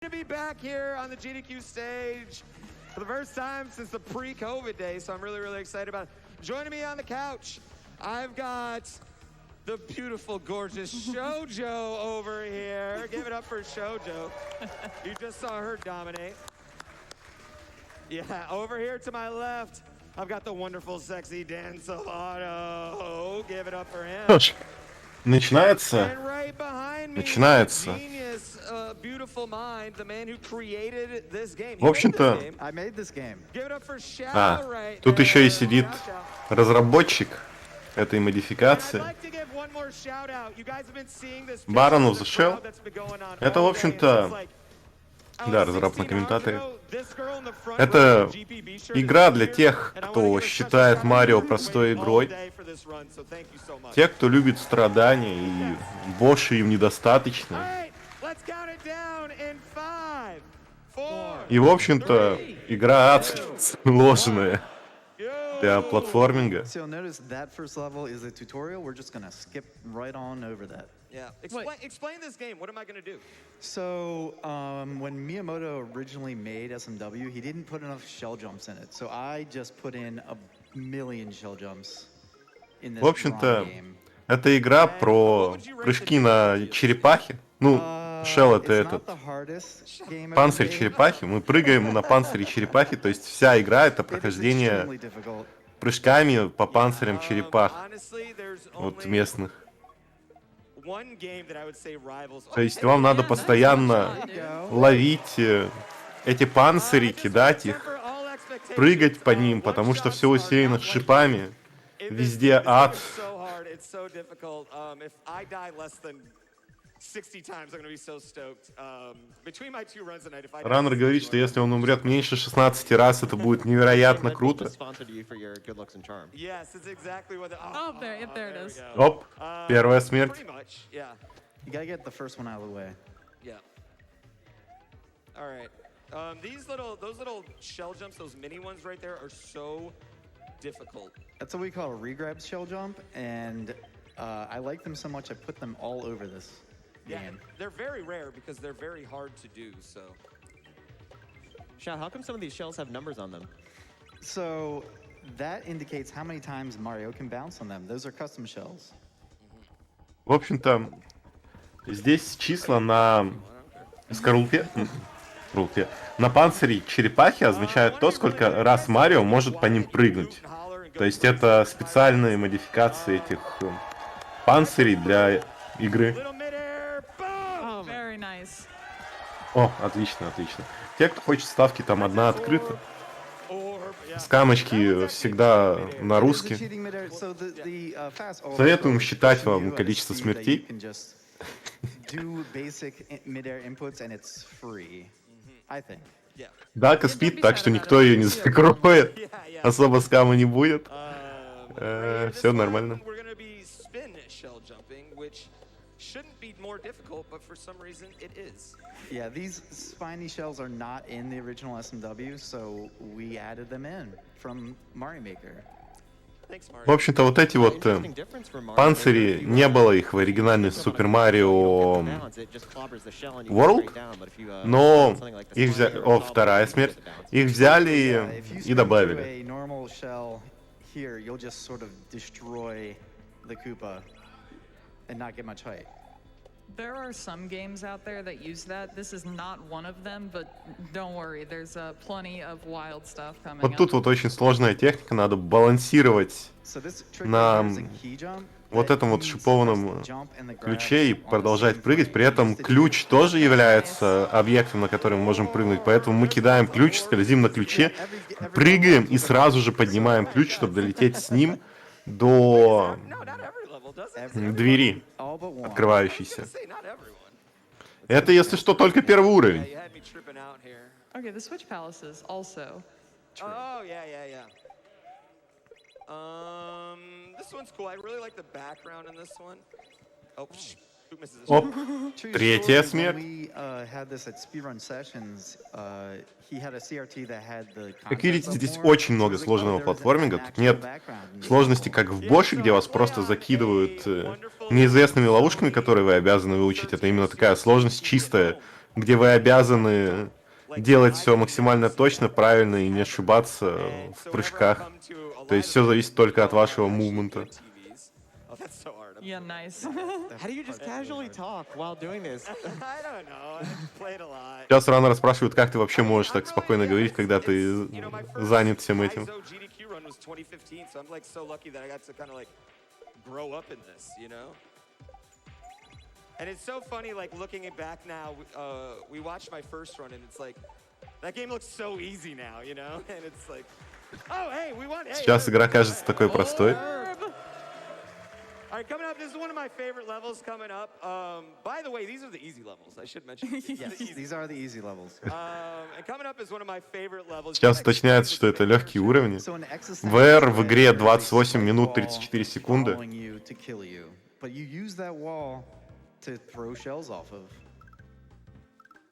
To be back here on the GDQ stage for the first time since the pre-COVID days, so I'm really excited about it. Joining me on the couch, I've got the beautiful, gorgeous Shoujo over here. Give it up for Shoujo. You just saw her dominate. Yeah, over here to my left, I've got the wonderful, sexy Dan Solano. Give it up for him. Начинается. Начинается. В общем-то... тут еще и сидит разработчик этой модификации. Baron of the Shell. Это, в общем-то... Да, разраб на комментаторе. Это игра для тех, кто считает Марио простой игрой. Те, кто любит страдания и больше им недостаточно. И, в общем-то, игра адски сложная для платформинга. Yeah. Explain this game. What am I going to do? So, when Miyamoto originally made SMW, he didn't put enough shell jumps in it. So I just put in 1,000,000 shell jumps in this В общем-то, это игра про прыжки на черепахе. Ну, Shell это этот панцирь черепахи. Мы прыгаем на панцире черепахи, то есть вся игра это прохождение прыжками по панцирям черепах. Вот местных. То есть вам надо постоянно ловить эти панцири, кидать их, прыгать по ним, потому что все усеяно шипами, везде ад. Раннер говорит, что если он умрет меньше 16 раз, это будет невероятно круто. Оп, первая смерть. That's what we call a regrab shell jump, and I like them so much I put them all over this. Yeah, they're very rare because they're very hard to do, so. Shao, how come some of these shells have numbers on them? So that indicates how many times Mario can bounce on them. Those are custom shells. В общем-то, здесь числа на скорлупе, на панцире черепахи означают то, сколько раз Марио может по ним прыгнуть. То есть это специальные модификации этих панцирей для игры. О, отлично, отлично. Те, кто хочет ставки, там одна открыта. Скамочки всегда на русский. Советуем считать вам количество смертей. Дака спит, так что никто ее не закроет. Особо скама не будет. Все нормально. Shouldn't be more difficult, but for some reason it is. Yeah, these spiny shells are not in the original SMW, so we added them in from Mario Maker. В общем-то, вот эти вот панцири, не было их в оригинальной Super Mario World, но их взяли... О, вторая смерть. Их взяли и добавили. And not get much height. There are some games out there that use that. This is not one of them, but don't worry, there's plenty of wild stuff coming. Вот тут вот очень сложная техника, надо балансировать на вот этом вот шипованном ключе и продолжать прыгать. При этом ключ тоже является объектом, на который мы можем прыгнуть, поэтому мы кидаем ключ, скользим на ключе, прыгаем и сразу же поднимаем ключ, чтобы долететь с ним до двери, открывающейся. Это, если что, только первый уровень. Okay, the Switch Palaces also. Oh, yeah. This one's cool. I really like the background in this one. Oh, Оп, третья смерть. Как видите, здесь очень много сложного платформинга. Тут нет сложности, как в Боше, где вас просто закидывают неизвестными ловушками, которые вы обязаны выучить. Это именно такая сложность чистая где вы обязаны делать все максимально точно, правильно и не ошибаться в прыжках. То есть все зависит только от вашего мувмента. Yeah, nice. How do you just casually talk while doing this? I don't know. I played a lot. Сейчас раннер спрашивают, как ты вообще можешь так спокойно говорить, когда ты занят всем этим. GDQ run was 2015, so I'm like so lucky that I got to kind of like grow up in this, you know? And it's so funny, like looking it back now, we watched my first run and it's like, that game looks so easy now, you know? And it's like, oh, hey, we won. Hey, Сейчас игра кажется такой простой. All right, coming up, this is one of my favorite levels coming up. By the way, these are the easy levels. I should mention. Yes, these are the easy levels. And coming up is one of my favorite levels. Сейчас уточняется, что это легкие уровни. So an existential ВР в игре threat is 28 минут wall 34 секунды. following you to kill you, but you use that wall to throw shells off of.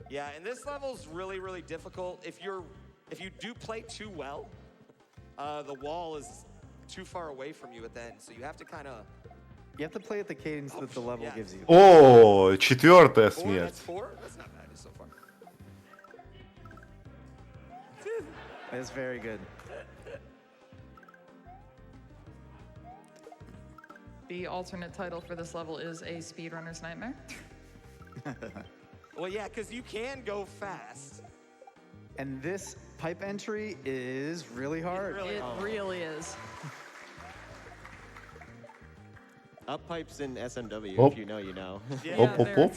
Yeah, and this level's really, really difficult. If you do play too well, the wall is too far away from you at the end, so you have to kind of. You have to play at the cadence that the level gives you. О, четвертая смерть. That's 4? That's not bad so far. It's very good. The alternate title for this level is A Speedrunner's Nightmare. Well, yeah, because you can go fast. And this pipe entry is really hard. It really is. Up pipes in SMW, Оп. if you know, you know. Оп, оп, they're- оп.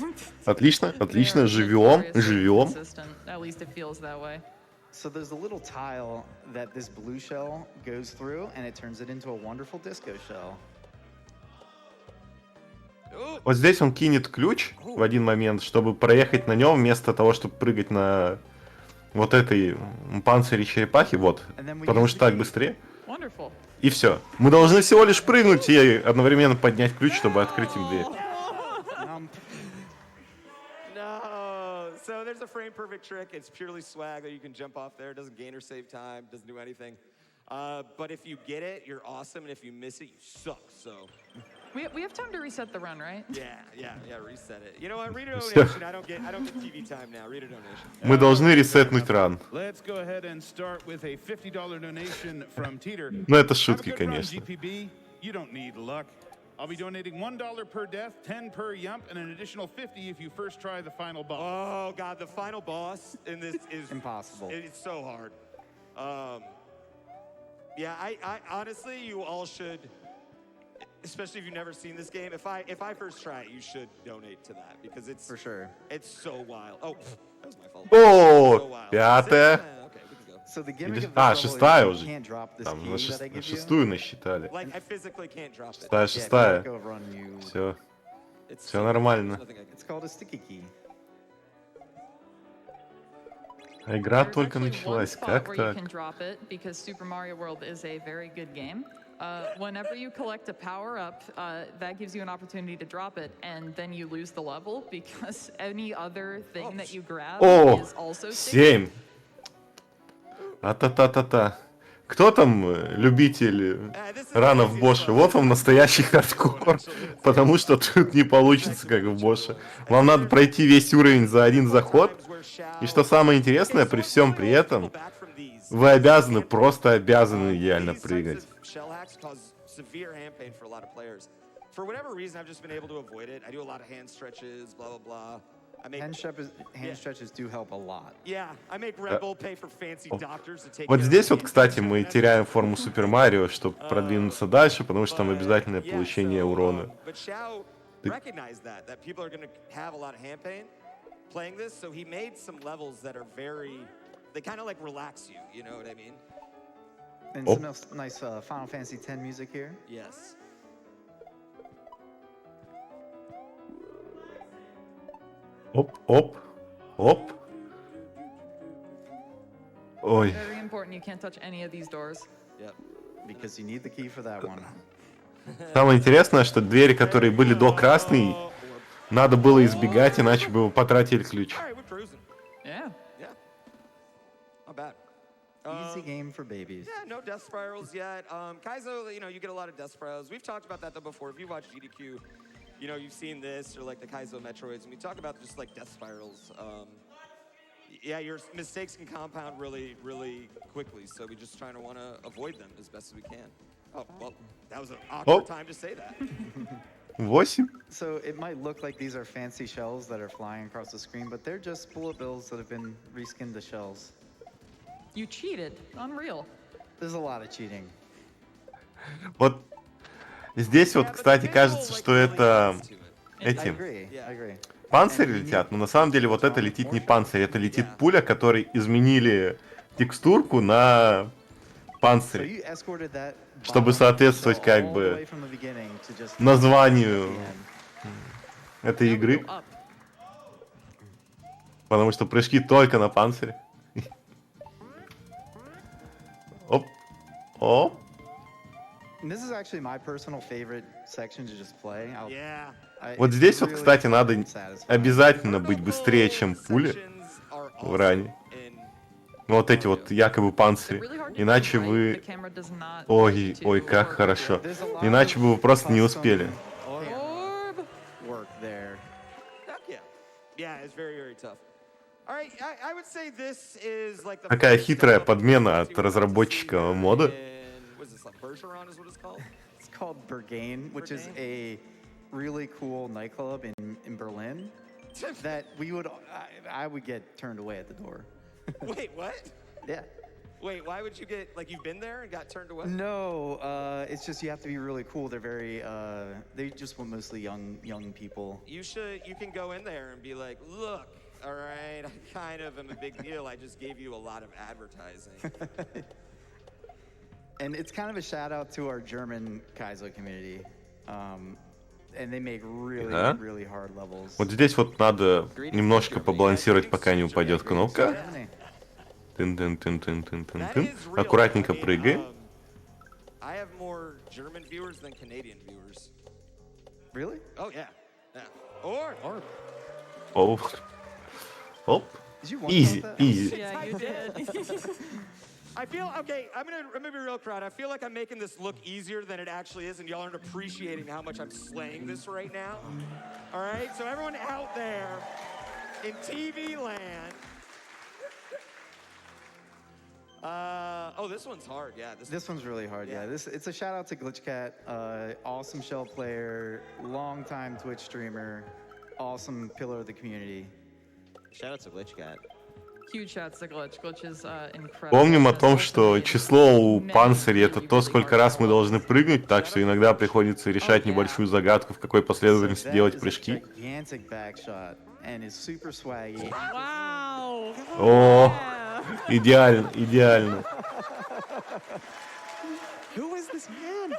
Отлично, отлично, They're живем, notoriously живем. consistent. At least it feels that way. So there's a little tile that this blue shell goes through, and it turns it into a wonderful disco shell. Вот здесь он кинет ключ в один момент, чтобы проехать на нем, вместо того, чтобы прыгать на вот этой панцире черепахи, вот, потому что так быстрее. Wonderful. И все. Мы должны всего лишь прыгнуть и одновременно поднять ключ, чтобы открыть им дверь. No. So there's a frame perfect trick. It's purely swag that you can jump off there. It doesn't gain or save time. Doesn't do anything. But if you get it, you're awesome, and if you miss it, you suck. So. We have time to reset the run, right? Yeah. Reset it. You know what? Read a Всё. donation. I don't get TV time now. Read a donation. Мы должны ресетнуть ран. Let's go ahead and start with a $50 donation from Teeter. Ну это Have a шутки, good run, конечно. GPB. You don't need luck. I'll be donating $1 per death, 10 per yump, and an additional 50 if you first try the final boss. Oh God, the final boss in this is Impossible. It's so hard. Yeah, I honestly, you all should, especially if you've never seen this game. If I first try it, you should donate to that because it's For sure. It's so wild. Oh, that was my fault. О, So wild. пятая. Okay, we can go. So the gimmick of this А, level шестая is уже. you can't drop this Там key на that I give you. шестую насчитали. Like I physically can't drop it. Шестая, Yeah, if you шестая. let go of run, you- Все. It's Всё so- нормально. there's nothing I can It's called a sticky key. А игра There's только actually one началась. spot Как where так? you can drop it because Super Mario World is a very good game. Whenever you collect a power-up, that gives you an opportunity to drop it, and then you lose the level because any other thing that you grab О, is also sticky. 7. А-та-та-та-та. Кто там любитель ранов в Боше? Вот вам настоящий хардкор. Потому что тут не получится, как в Боше. Вам надо пройти весь уровень за один заход. И что самое интересное, при всем при этом, вы обязаны, просто обязаны идеально прыгать. For whatever reason, I've just been able to avoid it. I do a lot of hand stretches, blah blah blah. I make Hand stretches do help a lot. yeah, I make Red Bull pay for fancy doctors to take. Вот care of здесь my вот, hand кстати, stretches. мы теряем форму Супер Марио, чтобы продвинуться дальше, потому что там обязательное Yeah, получение so, урона. But Xiao recognized that people are going to have a lot of hand pain playing this, so he made some levels that are very, they kind of like relax you, you know what I mean? And Oh. some nice Final Fantasy X music here. Yes. Оп, оп, оп. Ой, Very important, you can't touch any of these doors. Yep. Because you need the key for that one. самое интересное, что двери, которые были до красной, надо было избегать, иначе бы вы потратили ключ. All right, we're cruising. Yeah. Yeah. Not bad. Easy game for babies. Yeah, no death spirals yet. Kaizo, you know, you get a lot of death spirals. We've talked about that though before. If you watch GDQ, you know, you've seen this or like the Kaizo Metroids, and we talk about just like death spirals. Yeah, your mistakes can compound really, really quickly. So we just trying to want to avoid them as best as we can. Oh, well, that was an awkward time to say that. 8. So it might look like these are fancy shells that are flying across the screen, but they're just bullet bills that have been reskinned to shells. You cheated. Unreal. There's a lot of cheating. Вот здесь вот, кстати, кажется, что это I эти agree. I agree. панцири летят, но на самом деле вот это летит не панцирь, это летит пуля, которой изменили текстурку на So панцирь, you escorted that чтобы bottom соответствовать shell как all the бы way from the beginning to just названию the end. этой Now we игры, go up. потому что прыжки только на панцире. Оп, оп. And this is actually my personal favorite section to just play. Yeah. Вот It's здесь вот, really кстати, надо satisfying. обязательно быть быстрее, чем пули в ране. Вот эти вот якобы панцири. Really hard to Иначе do, right? The вы... camera does not Ой, to ой, как work. хорошо. There's a lot Иначе of бы вы просто не custom успели. Orb. work there. Heck yeah. Yeah, it's very, very tough. All right, I would say this is like the Такая first хитрая step up подмена от to what разработчика we see мода. in- what is this, like Bergeron is what it's called? It's called Berghain, which is a really cool nightclub in Berlin that I would get turned away at the door. Wait, what? Yeah. Wait, why would you get, like you've been there and got turned away? No, it's just you have to be really cool. They're very, they just want mostly young people. You can go in there and be like, look, all right, I kind of am a big deal. I just gave you a lot of advertising. And it's kind of a shout out to our German Kaizo community. And they make really, Да? really hard levels. Вот здесь вот надо немножко побалансировать, пока не упадет кнопка. Germany. That Тын-тын-тын-тын-тын-тын. is real. Аккуратненько прыгаем. I have more German viewers than Canadian viewers. Really? Oh, yeah. Yeah. Or Оп. Оп. Did you want Изи, that? изи. Yeah, you did. I feel, okay, I'm gonna be real, crowd. I feel like I'm making this look easier than it actually is, and y'all aren't appreciating how much I'm slaying this right now. All right? So everyone out there in TV land. Oh, this one's hard. Yeah. This one's really hard. Yeah. Yeah. It's a shout out to Glitchcat, awesome shell player, longtime Twitch streamer, awesome pillar of the community. Shout out to Glitchcat. Huge shouts to Glitch. Glitch is incredible. Помним о Just том, also что made число у many панцирей это really, то, really сколько hard раз мы levels. должны прыгнуть, так что иногда приходится решать yeah. небольшую загадку, в какой So последовательности that делать is a прыжки. gigantic back shot and is super swaggy. Wow. О, Yeah. идеально, идеально. Who is this man?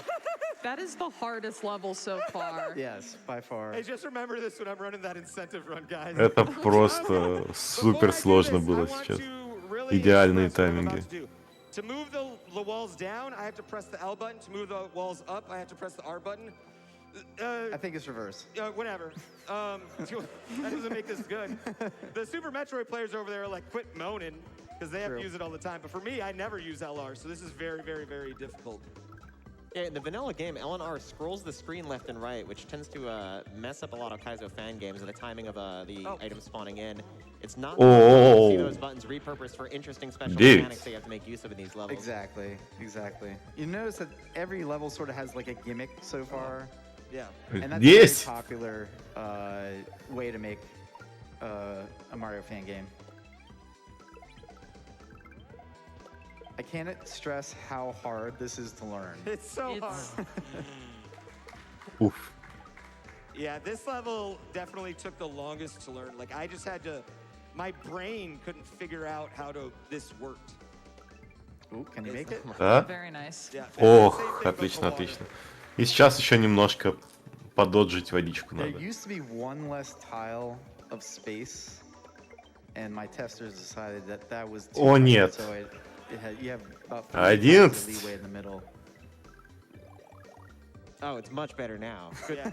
That is the hardest level so far. Yes, by far. Hey, just remember this when I'm running that incentive run, guys. Это просто супер сложно было сейчас. Идеальные тайминги. To move the walls down, I have to press the L button. To move the walls up, I have to press the R button. I think it's reverse. Whatever. That doesn't make this good. The Super Metroid players over there are like, quit moaning, because they have to True. use it all the time. But for me, I never use LR, so this is very, very, very difficult. Yeah, in the vanilla game, LNR scrolls the screen left and right, which tends to mess up a lot of Kaizo fan games and the timing of the items spawning in. It's not Oh. see those buttons repurposed for interesting special Dude. mechanics that you have to make use of in these levels. Exactly, exactly. You notice that every level sort of has like a gimmick so far, Yeah. and that's Есть! a very popular way to make a Mario fan game. I can't stress how hard this is to learn. It's so It's- hard. Уф. Yeah, this level definitely took the longest to learn. Like, I just had to, my brain couldn't figure out how this worked. Ooh, can you make it? Да? Very nice. Yeah. Ох, Same thing, but отлично, for water. отлично. И сейчас еще немножко пододжить водичку There надо. used to be one less tile of space, and my testers decided that that was too О, much, нет. so you have about 11. leeway in the middle. Oh, it's much better now. Yeah.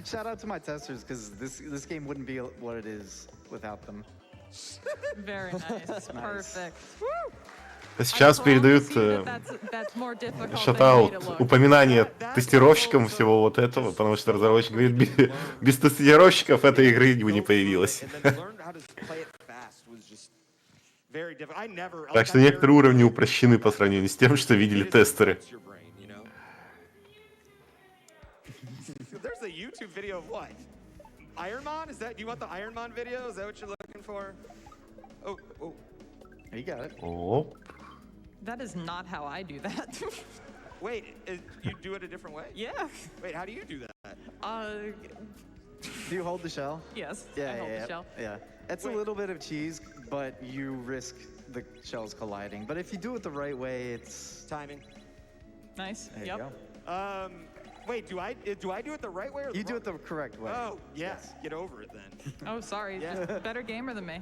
Shout out to my testers because this game wouldn't be what it is without them. Very nice. Perfect. Woo! Сейчас передают шатаут, упоминание тестировщикам всего вот этого, потому что разработчик говорит, без тестировщиков этой игры бы не появилось. Так что некоторые уровни упрощены по сравнению с тем, что видели тестеры. There's a YouTube video of what? Ironman? Is that? Do you want the Ironman video? Is that what you're looking for? Oh, oh. You got it. Оп. That is not how I do that. Wait, you do it a different way? Yeah. Wait, how do you do that? Do you hold the shell? Yes. Yeah, I hold yeah, the shell. yeah. It's a little bit of cheese, but you risk the shells colliding. But if you do it the right way, it's Timing. Nice. there Yep. you go. Wait, do I do it the right way or the You do wrong it the correct way. Oh, yes. Get over it then. Oh, sorry. Yeah. Just better gamer than me.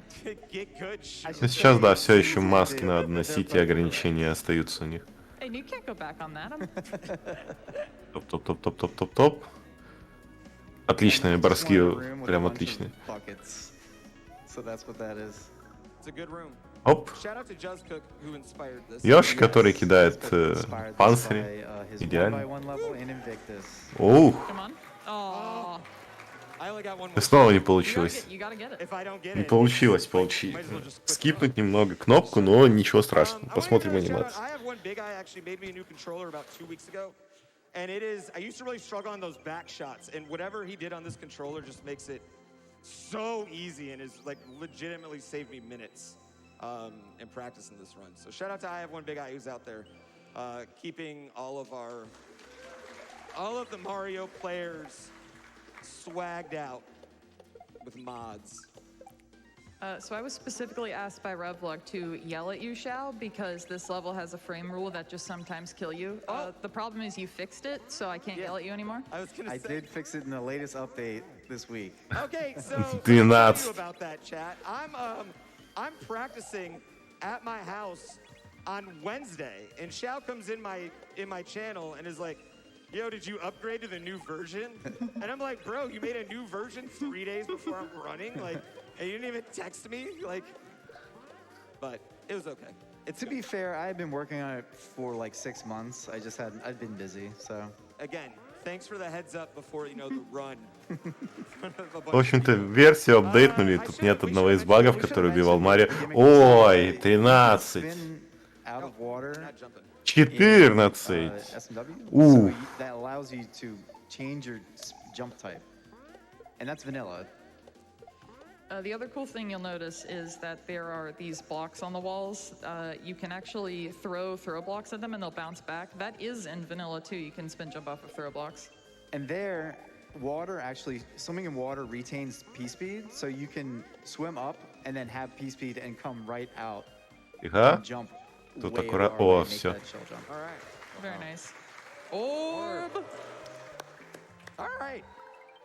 Get good. I Shoot. should Сейчас, да, say все еще cheese маски is- надо they're носить, и both ограничения остаются у них. Hey, you can't go back on that. Топ-топ-топ-топ-топ-топ. Отличные Just броски, one room with a прям bunch of отличные. buckets. So that's what that is. It's a good room. Оп. Shout out to Just Cook who inspired this. Ёж, который Yes, кидает Jessica inspired this панцири. by, his Идеально. 1x1 level in Invictus. Ух, Come on. Oh. I only got one и more. снова не You получилось. gotta get it. If I don't get Не it, получилось might получить. as well just quit the Скипнуть немного кнопку, но ничего страшного. I wanna Посмотрим give a shout out. анимацию. I have one big guy actually made me a new controller about 2 weeks ago. And it is, I used to really struggle on those back shots. And whatever he did on this controller just makes it so easy and is like legitimately saved me minutes in practicing this run. So shout out to I have one big guy who's out there keeping all of the Mario players swagged out with mods. So I was specifically asked by Revlog to yell at you, Shao, because this level has a frame rule that just sometimes kill you. The problem is you fixed it, so I can't yell at you anymore. I was gonna I say. did fix it in the latest update this week. Okay, so let me 12. tell you about that, chat. I'm practicing at my house on Wednesday, and Shao comes in my channel and is like, "Yo, did you upgrade to the new version?" And I'm like, "Bro, you made a new version 3 days before I'm running, like, and you didn't even text me, like." But it was okay. It's To be fair, I had been working on it for like 6 months. I'd been busy, so. again, thanks for the heads up before the run. В общем-то, версию апдейтнули, тут нет одного из багов, который убивал Марио. Ой, 13. Spin out of water Not jumping. 14. SMW. Ooh. So that allows you to change your jump type. And that's vanilla. The other cool thing you'll notice is that there are these blocks on the walls. You can actually throw blocks at them and they'll bounce back. That is in vanilla too. You can spin jump off of throw blocks. And there, swimming in water retains P-speed, so you can swim up and then have P-speed and come right out Тихо. and jump Тут way аккурат- far away О, and make всё. that shell jump. All right. Very nice. Orb! All right.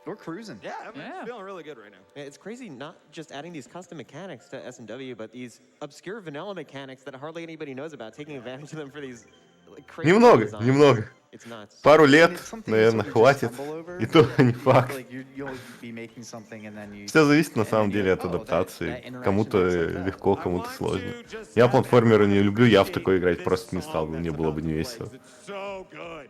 We're cruising. Yeah, I'm Yeah. feeling really good right now. Yeah, it's crazy not just adding these custom mechanics to SMW, but these obscure vanilla mechanics that hardly anybody knows about, taking advantage of them for these like, crazy Немного, designs. немного. It's nuts. Пару And лет, it's something you наверное, sort of just хватит. stumble over. И то не факт. Like you'll be making something and then you. Все зависит на and самом then you're деле like, от "Oh, that адаптации. interaction Кому-то works like that." легко, I кому-то want сложно. to just Я have платформеры не everybody люблю, я в appreciate такой играть this просто не song стал бы, мне that's было бы about не to play, весело. 'cause It's so good.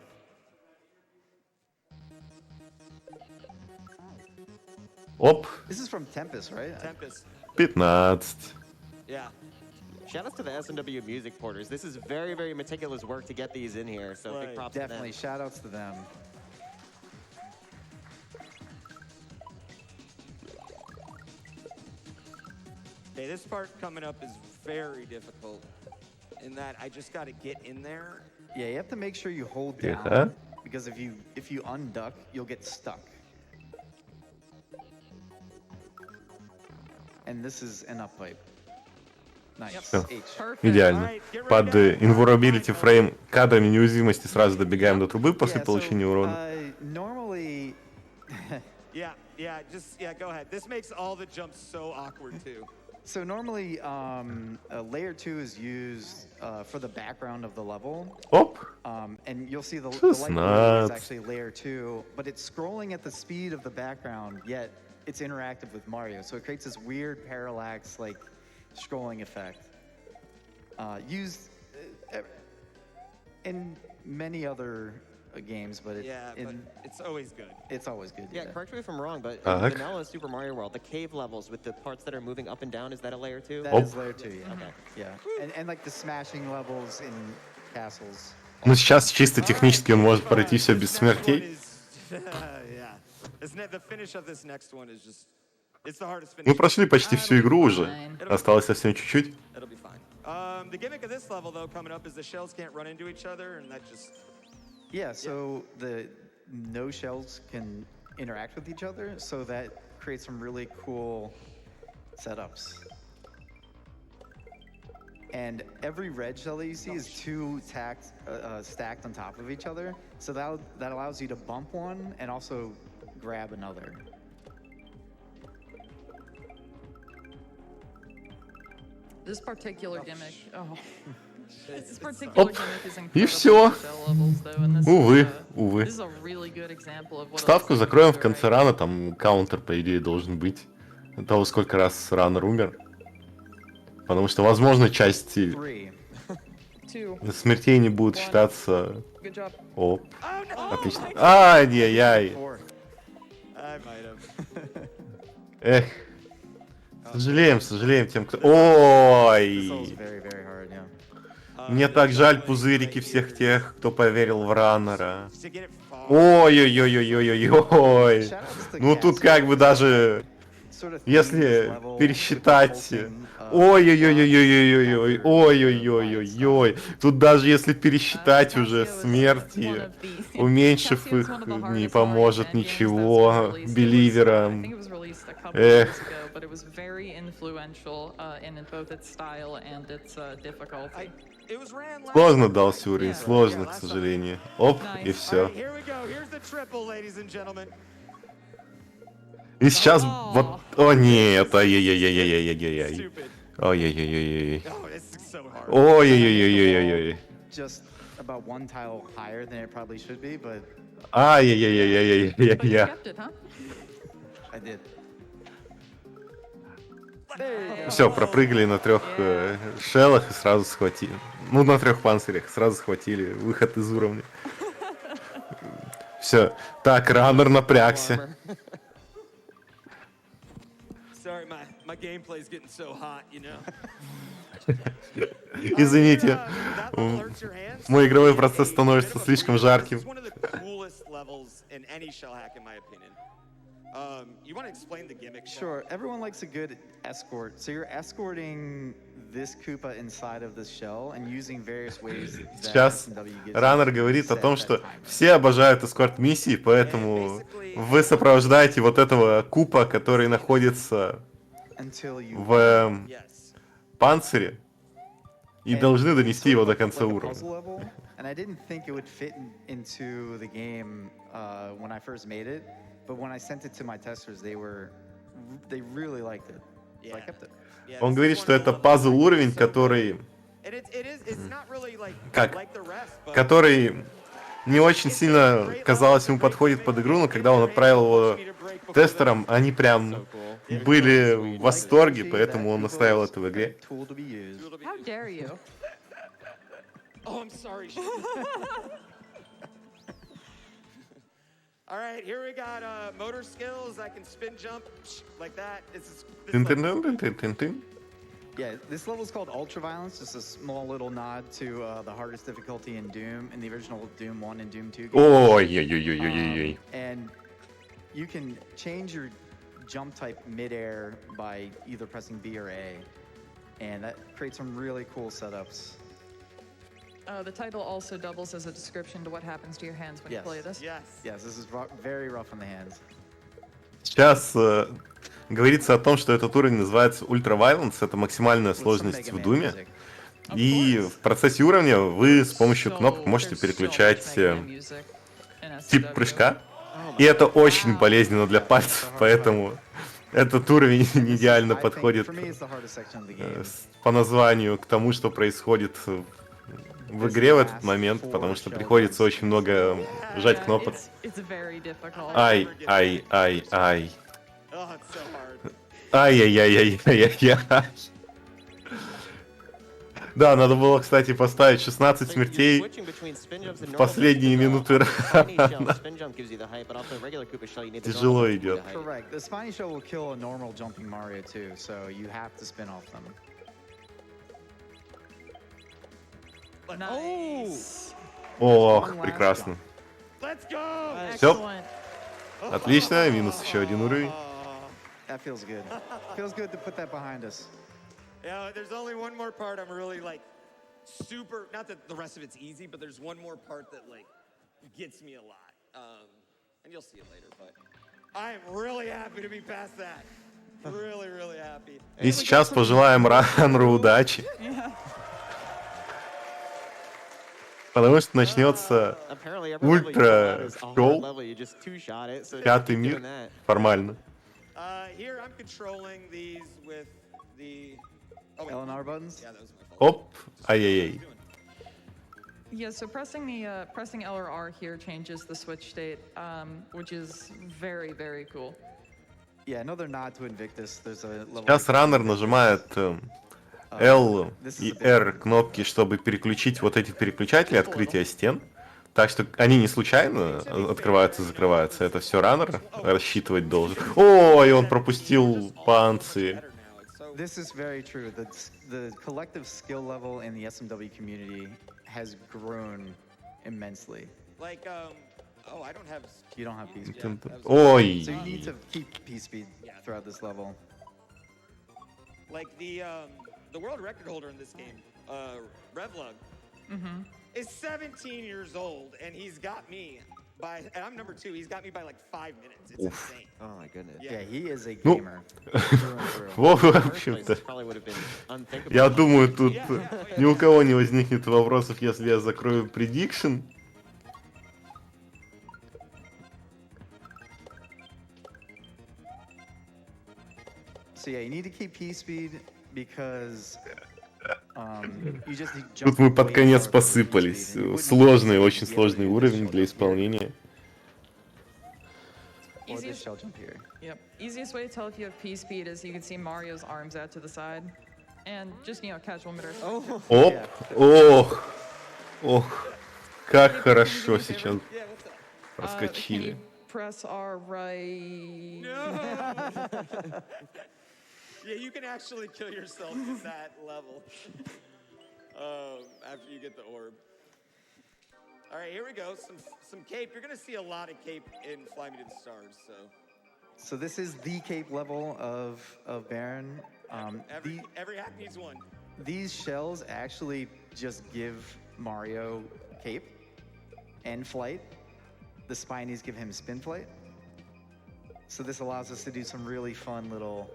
Оп, This is from Tempest, right? Tempest. 15. Yeah. Shout outs to the SMW music porters. This is very, very meticulous work to get these in here, so Right. big props Definitely. to them. Shout outs to them. Okay, this part coming up is very difficult in that I just got to get in there. Yeah, you have to make sure you hold Тихо. down because if you unduck, you'll get stuck. And this is an up pipe. Nice. Всё. H. Perfect. Идеально. Под Invulnerability Frame кадрами неуязвимости сразу добегаем до трубы после Yeah, получения so, урона. normally, Yeah, go ahead. This makes all the jumps so awkward too. so normally, layer 2 is used for the background of the level. Оп, And you'll see the light blue is 16. actually layer 2, but it's scrolling at the speed of the background, yet it's interactive with Mario. So it creates this weird parallax, like, scrolling effect. in many other games, but but it's always good. it's always good. Yeah, correct me if I'm wrong, but in Так. vanilla Super Mario World, the cave levels with the parts that are moving up and down, is that a layer 2? That is layer 2, yeah. Okay. Yeah, and like the smashing levels in castles. Ну, сейчас чисто технически он может пройти все без This next one смертей. is- yeah. The finish of this next one is just, it's the hardest finish. Мы прошли почти всю игру уже. Fine. Осталось совсем чуть-чуть. It'll be fine. The gimmick of this level, though, coming up is the shells can't run into each other, and that just... Yeah, so the no shells can interact with each other, so that creates some really cool setups. And every red shell that you see is two stacked on top of each other, so that allows you to bump one and also grab another. This particular gimmick. Oh. This particular gimmick is incredible. И всё. for shell levels, though, and this Увы, is, увы. This is a really good example of what Ставку else is закроем в doing. конце рана, там каунтер, по идее, должен быть. Того, сколько раз раннер умер. Потому что, возможно, части 3. Two. смертей не будут считаться... Good job. Оп. Отлично. Ай-яй-яй. 4. I might have. Эх. Сожалеем тем, кто... This level's Ой! very, very hard, yeah. Мне так жаль пузырики всех тех, кто поверил в раннера. To get it far. Ой-ой-ой-ой-ой-ой. Shoutouts to Ну тут Castle. как бы даже... Sort of Если themes level пересчитать... with the pulsing, Ой-ой-ой-ой-ой-ой-ой, ой-ой-ой-ой-ой. Тут даже если пересчитать уже смерти, уменьшив их, не поможет ничего Беливерам. Эх. But it was very influential in both its style and its difficulty. It was ran last Сложно time. дался уровень, сложно, к сожалению. Оп, и All все. right, here we go. Here's the triple, ladies and gentlemen. И сейчас вот... О нет, ай-яй-яй-яй-яй-яй-яй. Stupid. Ой-яй-яй-яй-яй. Oh, this is so hard. Ой-яй-яй-яй-яй-яй. just about one tile higher than it probably should be, but But you Ай-яй-яй-яй-яй-яй. kept it, huh? I did. Все, пропрыгали на 3 шеллах и сразу схватили. Ну, на 3 панцирях сразу схватили выход из уровня. Все. Так, раннер напрягся. Sorry, my gameplay's getting so hot, you know. Извините, That level hurts your hands. мой игровой процесс становится Bit of a слишком breather. жарким. It's one of the coolest levels in any shell hack, in my opinion. You want to explain the gimmick? Shell? Sure, everyone likes a good escort. So you're escorting this Koopa inside of this shell and using various ways that Сейчас SMW gives you раннер to говорит о set том, that что timer. все обожают эскорт-миссии, поэтому вы сопровождаете вот этого купа, который находится Until you в Yes. панцире, и And должны it's донести sort его of до like конца a уровня. puzzle level, and I didn't think it would fit into the game when I first made it, but when I sent it to my testers, they really liked it. So I Yeah. kept it. Yeah, Он this говорит, is что one of это the levels пазл-уровень, that's so который... good. And it's not really like Как? the rest, but который не очень сильно, казалось, ему подходит под игру, но когда он отправил его тестерам, они прям были в восторге, поэтому он оставил это в игре. Tool to be used. How dare you? Oh, I'm sorry. All right, here we got motor skills. I can spin jump like that. This level- Тын-тын-тын-тын-тын-тын. Yeah, this level is called Ultraviolence, just a small little nod to the hardest difficulty in Doom, in the original Doom 1 and Doom 2 games. Ой-ой-ой-ой-ой-ой. And you can change your jump type midair by either pressing B or A, and that creates some really cool setups. The title also doubles as a description to what happens to your hands when you Yes. play this. Yes. Yes, this is very rough on the hands. Сейчас говорится о том, что этот уровень называется Ultra Violence, это максимальная With some сложность Mega в Man Думе. music. И в процессе уровня вы с помощью кнопок можете переключать тип прыжка. И это очень болезненно для пальцев, поэтому этот уровень не идеально I think подходит for me, it's the hardest section of the game. по названию к тому, что происходит в игре в этот момент, потому что приходится очень много жать кнопок. It's very difficult. Ай, ай, ай, ай. Oh, it's so hard. Ай-яй-яй-яй-яй-яй. Да, надо было, кстати, поставить 16 So you're смертей switching between spin jumps and в normal последние jumps, 'cause, минуты spiny shell, рана. spin jump gives you the height, but also regular Koopa shell, you need the Тяжело normal jump to give you идет. the height. Correct. The spiny shell will kill a normal jumping Mario too, so you have to spin off them. Nice. Ох, прекрасно. Let's go! Всё. Excellent. Отлично, минус еще один уровень. That feels good. Feels good to put that behind us. Yeah, there's only one more part I'm really like super, not that the rest of it's easy, but there's one more part that like gets me a lot. And you'll see it later, but I am really happy to be past that. Really, really happy. И сейчас пожелаем раннеру удачи. Потому что начнется Apparently, every level you pull out is a hard ультра-шоу. level, you just two-shot it, so Пятый keep мир. doing that. Формально. Here I'm controlling these with the L and R buttons? Yeah, that was my fault. Оп. Ай-яй-яй. Yeah, so pressing L or R here changes the switch state, which is very, very cool. Yeah, another nod to Invictus. There's a level. Сейчас раннер нажимает L и R кнопки, чтобы переключить вот эти переключатели открытия стен. Так что они не случайно открываются и закрываются. Это все раннер рассчитывать должен. Ой, он пропустил панцирь. This is very true. The collective skill level in the SMW community has grown immensely. Like, oh, I don't have. You don't have P-Speed. Ой. So you need to keep P-Speed throughout this level. Like the world record holder in this game, Revlug, is 17 years old, and he's got me by, and I'm number 2. He's got me by like 5 minutes. It's insane. Oh my goodness. Yeah, he is a Ну, gamer. Through and through. в First place, общем-то, this probably would have been unthinkable. я думаю, тут ни у кого не возникнет вопросов, если я закрою предикшн. So yeah, you need to keep P-Speed because you just need Тут мы под конец посыпались. Сложный, очень сложный уровень для исполнения. Or this shell jump here. Yep. Easiest way to tell if you have P speed is you can see Mario's arms out to the side, and just casual mitter. Оп, ох, ох, как хорошо сейчас проскочили. Press R right. Yeah, you can actually kill yourself at that level after you get the orb. All right, here we go. Some cape. You're gonna see a lot of cape in Fly Me to the Stars. So this is the cape level of Baron. Every hack needs one. These shells actually just give Mario cape and flight. The spinies give him spin flight. So this allows us to do some really fun little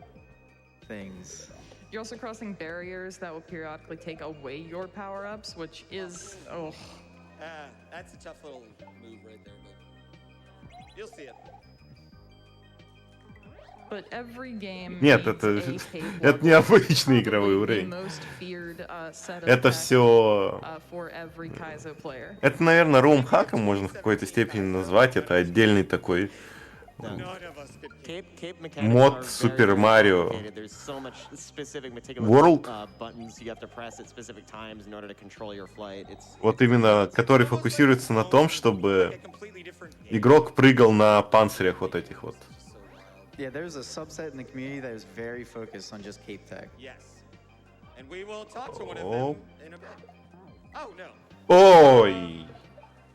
things. You're also crossing barriers that will periodically take away your power-ups, which is That's a tough little move right there, but you'll see it. But every game Нет, needs это, a cape это level. необычный Probably игровой the уровень. most feared, set of Это attacks, все... for every Kaizo player. Это, наверное, рум-хаком можно в какой-то степени назвать. Это отдельный такой None of us could Cape mechanics Мод are very, Super very Mario complicated. There's so much specific meticulous World. buttons you have to press at specific times in order to control your flight. Вот именно, который фокусируется на том, чтобы a completely different game. игрок прыгал на панцирях вот этих вот. Yeah, there's a subset in the community that is very focused on just cape tech. Yes. And we will talk to one of Oh. them in a bit. Oh, no. Ой!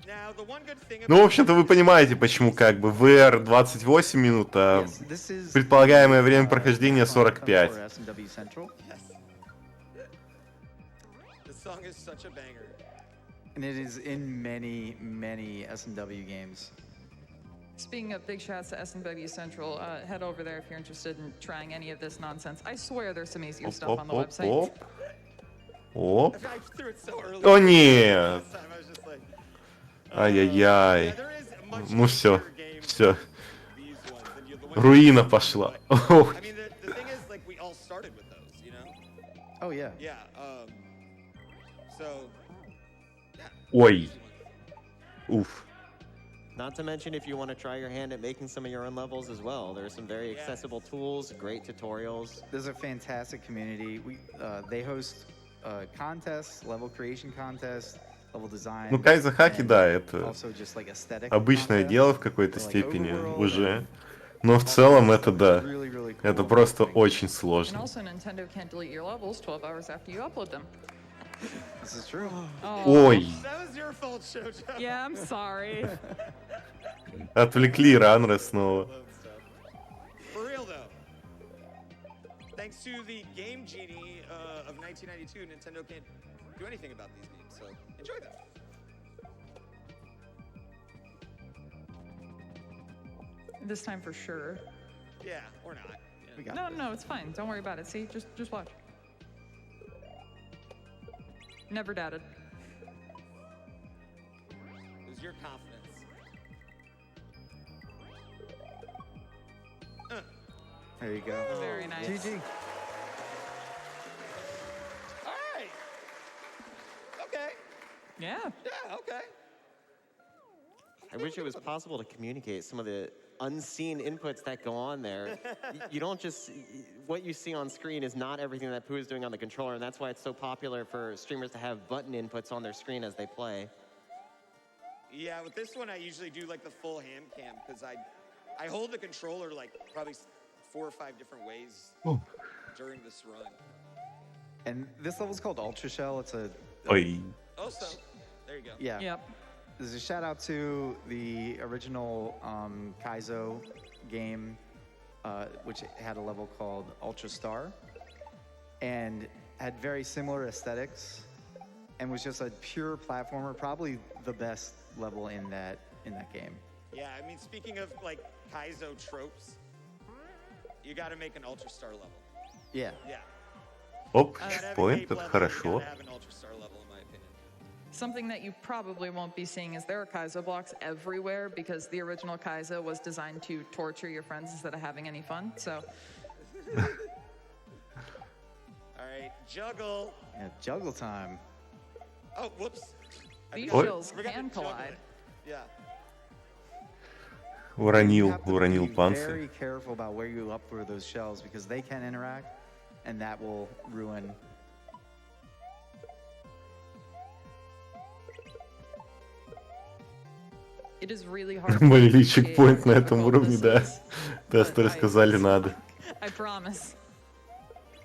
Now, the one good thing Ну, в общем-то, вы понимаете, почему как бы VR 28 минут, а Yes, this is предполагаемое время прохождения for 45. SMW Central, Yes. The song is such a banger. and it is in many, many SMW games. Speaking of big shouts to SMW Central, head over there if you're interested in trying any of this nonsense. I swear there's some easier stuff on the website. Оп. Оп. I threw it so early. О, нет! Last time I was just like, Ай-яй-яй. yeah, there is much Ну все, easier games все. than these ones, and the ones- Руина пошла. I mean, the thing is, like, we all started with those, you know? Oh yeah. Yeah. So. Yeah. Ой. Уф. Not to mention if you want to try your hand at making some of your own levels as well. There are some very accessible tools, great tutorials. There's a fantastic community. They host contests, level creation contests, level design. Ну, кайза-хаки, and да, это also just like aesthetic обычное contests, дело в какой-то like степени Overworld уже. and Но в all целом kinds of это stuff. да. It's really, really Это cool просто thing. очень And сложно. also, Nintendo can't delete your levels 12 hours after you upload them. This is true. Ой, That was your fault, Shoujo. Yeah, I'm sorry. отвлекли ранры снова. For real though. Thanks to the Game Genie of 1992, Nintendo can't do anything about these memes, so enjoy them. This time for sure. Yeah, or not. We got No, this. no, it's fine. Don't worry about it. See, just watch. Never doubted. Lose your confidence. There you go. Very nice. GG. All right. Okay. Yeah. Yeah, okay. I wish it was possible to communicate some of the unseen inputs that go on there. You don't just, what you see on screen is not everything that Pooh is doing on the controller, and that's why it's so popular for streamers to have button inputs on their screen as they play. Yeah, with this one, I usually do like the full ham cam because I hold the controller like probably 4 or 5 different ways during this run. And this level's called Ultra Shell. It's a Ой. Also, there you go. yeah. Yep. There's a shout out to the original Kaizo game, which had a level called Ultra Star, and had very similar aesthetics, and was just a pure platformer. Probably the best level in that game. Yeah, I mean, speaking of like Kaizo tropes, you got to make an Ultra Star level. Yeah. Yeah. Оп, Gotta have a чекпоинт, cape это level, you хорошо. gotta have an Ultra Star level, in my opinion. Something that you probably won't be seeing is there are Kaizo blocks everywhere because the original Kaizo was designed to torture your friends instead of having any fun. So All right, juggle. Yeah, juggle time. Oh, whoops. I these forgot- shells forgot to can juggle collide. it. Yeah. You Уронил, have to уронил be панцирь. very careful about where you upload those shells because they can interact, and that will ruin. It is really hard. to Мой appreciate чекпоинт на how этом difficult уровне, this да. is, Тестеры but сказали надо. I promise.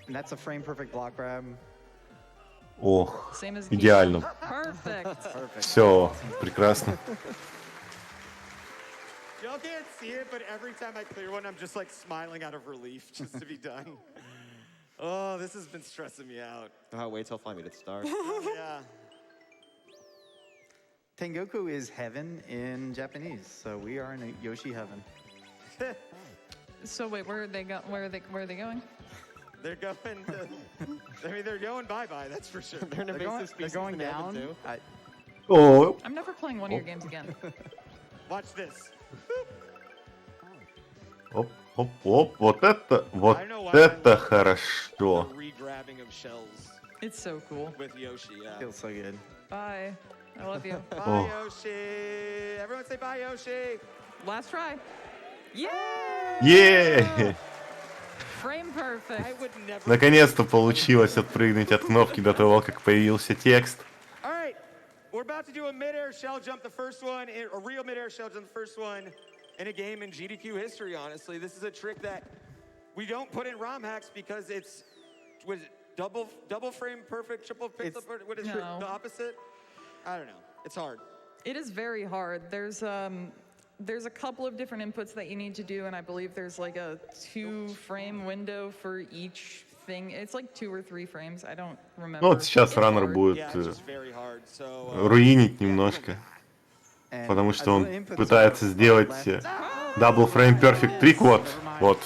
And that's a frame perfect block grab. Ох, Same as идеально. Perfect. Perfect. Все, прекрасно. Y'all can't see it, but every time I clear one, I'm just like smiling out of relief just to be done. Oh, this has been stressing me out. Oh, wait till Fly Me to start. Yeah. Tengoku is heaven in Japanese, so we are in a Yoshi heaven. So wait, where are they going? They're going to, I mean, they're going bye-bye, that's for sure. They're an They're invasive going, species they're going in heaven, down. too. О, I'm never playing one of your games again. Watch this. оп, оп, оп, вот это I know why это I love хорошо. The re-grabbing of shells It's so cool. with Yoshi, yeah. Feels so good. Bye. I love you. Bye, Oh. Yoshi. Everyone say bye, Yoshi. Last try. Yeah. Е! Frame perfect. I would never. Наконец-то получилось отпрыгнуть от кнопки до того, как появился текст. All right, we're about to do a mid-air shell jump, the first one, a real mid-air shell jump, the first one in a game in GDQ history, honestly. This is a trick that we don't put in ROM hacks because it's, was it double frame perfect, triple pixel perfect? What is it, No. the opposite? I don't know. It's hard. It is very hard. There's a couple of different inputs that you need to do, and I believe there's like a 2-frame window for each thing. It's like 2 or 3 frames. I don't remember. Ну вот сейчас It's раннер hard. будет Yeah, it's just very hard. So, руинить немножко, And потому что он the inputs пытается are сделать left. Double Frame Perfect Trick. Вот,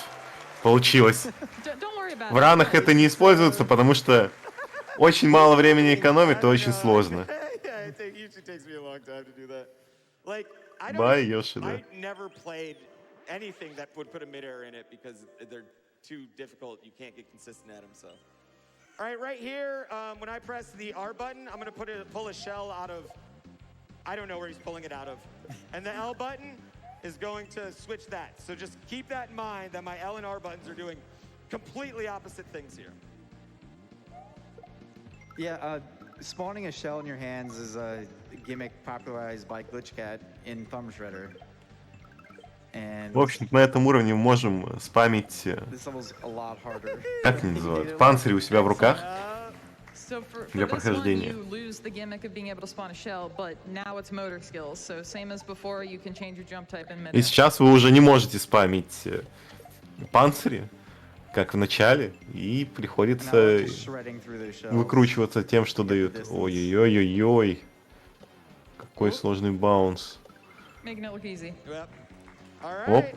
получилось. Don't worry about В it. ранах это не используется, потому что очень мало времени экономит и очень сложно. yeah, it usually takes me a long time to do that. Like, I don't. Bye, Yoshi, I да. never played anything that would put a mid-air in it because they're too difficult. You can't get consistent at them. So, all right, right here, when I press the R button, I'm gonna pull a shell out of. I don't know where he's pulling it out of, and the L button is going to switch that. So just keep that in mind that my L and R buttons are doing completely opposite things here. Yeah, spawning a shell in your hands is a gimmick popularized by Glitchcat in Thumb Shredder. And В общем, на этом уровне мы можем спамить, this level's a lot harder. как они называют, панцири у себя в руках. So for Для this one, прохождения. you lose the gimmick of being able to spawn a shell, but now it's motor skills. So same as before, you can change your jump type in И mid. сейчас вы уже не можете спамить панцири, как в начале, и Now приходится we're just shredding through those shells. выкручиваться тем, что дают. Ой-ой-ой-ой-ой. Какой сложный баунс. Making it look easy. Yep. All Оп. right.